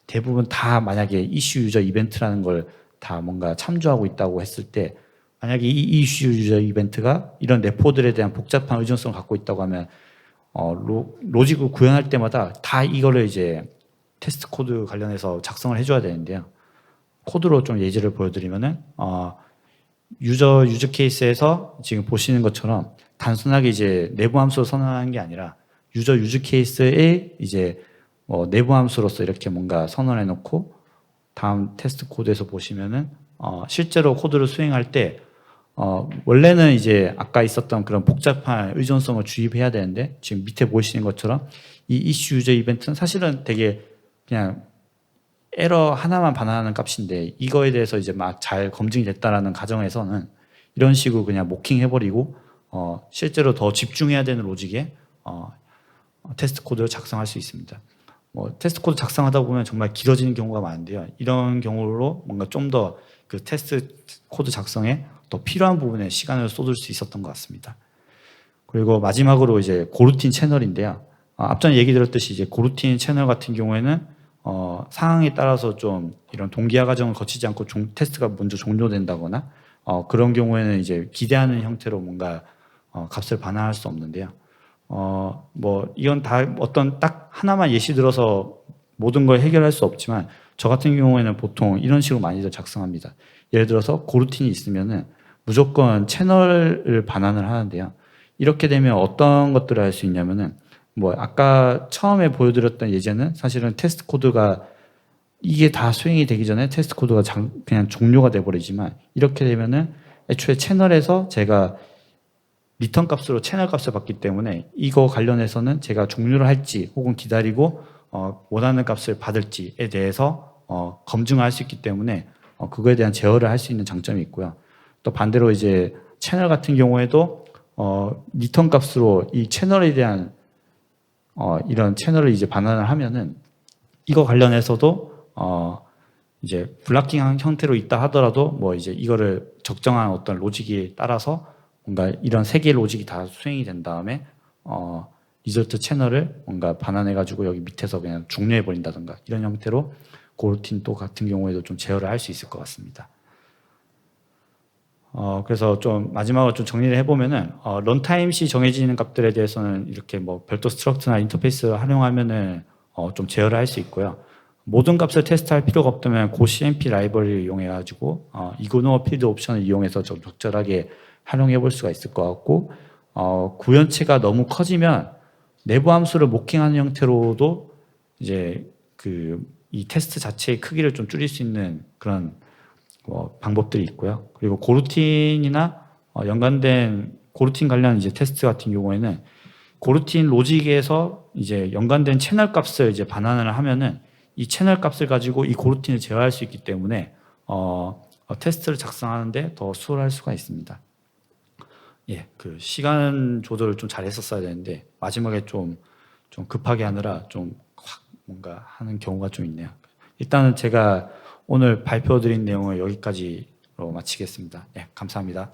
S1: 대부분 다 만약에 이슈 유저 이벤트라는 걸 다 뭔가 참조하고 있다고 했을 때, 만약에 이 이슈 유저 이벤트가 이런 레포들에 대한 복잡한 의존성을 갖고 있다고 하면 로직을 구현할 때마다 다 이거를 이제 테스트 코드 관련해서 작성을 해줘야 되는데요. 코드로 좀 예제를 보여드리면은 유저 케이스에서 지금 보시는 것처럼 단순하게 이제 내부 함수로 선언하는 게 아니라 유저 케이스에 이제 내부 함수로서 이렇게 뭔가 선언해 놓고 다음 테스트 코드에서 보시면은 실제로 코드를 수행할 때 원래는 이제 아까 있었던 그런 복잡한 의존성을 주입해야 되는데 지금 밑에 보시는 것처럼 이 이슈 유저 이벤트는 사실은 되게 그냥 에러 하나만 반환하는 값인데 이거에 대해서 이제 막 잘 검증이 됐다라는 가정에서는 이런 식으로 그냥 모킹 해버리고 실제로 더 집중해야 되는 로직에 테스트 코드를 작성할 수 있습니다. 테스트 코드 작성하다 보면 정말 길어지는 경우가 많은데요. 이런 경우로 뭔가 좀 더 그 테스트 코드 작성에 더 필요한 부분에 시간을 쏟을 수 있었던 것 같습니다. 그리고 마지막으로 이제 고루틴 채널인데요. 앞전에 얘기 드렸듯이 이제 고루틴 채널 같은 경우에는 상황에 따라서 좀 이런 동기화 과정을 거치지 않고 테스트가 먼저 종료된다거나 그런 경우에는 이제 기대하는 형태로 뭔가 값을 반환할 수 없는데요. 이건 다 어떤 딱 하나만 예시 들어서 모든 걸 해결할 수 없지만 저 같은 경우에는 보통 이런 식으로 많이들 작성합니다. 예를 들어서 고루틴이 있으면은 무조건 채널을 반환을 하는데요. 이렇게 되면 어떤 것들을 할 수 있냐면은 아까 처음에 보여드렸던 예제는 사실은 테스트 코드가 이게 다 수행이 되기 전에 테스트 코드가 그냥 종료가 돼버리지만 이렇게 되면은 애초에 채널에서 제가 리턴 값으로 채널 값을 받기 때문에 이거 관련해서는 제가 종료를 할지 혹은 기다리고 원하는 값을 받을지에 대해서 검증을 할 수 있기 때문에 그거에 대한 제어를 할 수 있는 장점이 있고요. 또 반대로 이제 채널 같은 경우에도 리턴 값으로 이 채널에 대한 이런 채널을 이제 반환을 하면은 이거 관련해서도 이제 블락킹한 형태로 있다 하더라도 이제 이거를 적정한 어떤 로직에 따라서 뭔가 이런 세 개의 로직이 다 수행이 된 다음에 리절트 채널을 뭔가 반환해가지고 여기 밑에서 그냥 종료해 버린다든가 이런 형태로 고루틴 또 같은 경우에도 좀 제어를 할 수 있을 것 같습니다. 그래서 좀 마지막으로 좀 정리를 해보면은 런타임 시 정해지는 값들에 대해서는 이렇게 별도 스트럭처나 인터페이스를 활용하면은 좀 제어를 할 수 있고요. 모든 값을 테스트할 필요가 없다면 고 CMP 라이브러리를 이용해가지고 이그노어 필드 옵션을 이용해서 좀 적절하게 활용해 볼 수가 있을 것 같고 구현체가 너무 커지면 내부 함수를 모킹하는 형태로도 이제 이 테스트 자체의 크기를 좀 줄일 수 있는 그런 방법들이 있고요. 그리고 고루틴이나 연관된 고루틴 관련 이제 테스트 같은 경우에는 고루틴 로직에서 이제 연관된 채널 값을 이제 반환을 하면은 이 채널 값을 가지고 이 고루틴을 제어할 수 있기 때문에 테스트를 작성하는데 더 수월할 수가 있습니다. 예, 그 시간 조절을 좀 잘 했었어야 되는데 마지막에 좀 급하게 하느라 좀 확 뭔가 하는 경우가 좀 있네요. 일단은 제가 오늘 발표드린 내용을 여기까지로 마치겠습니다. 예, 감사합니다.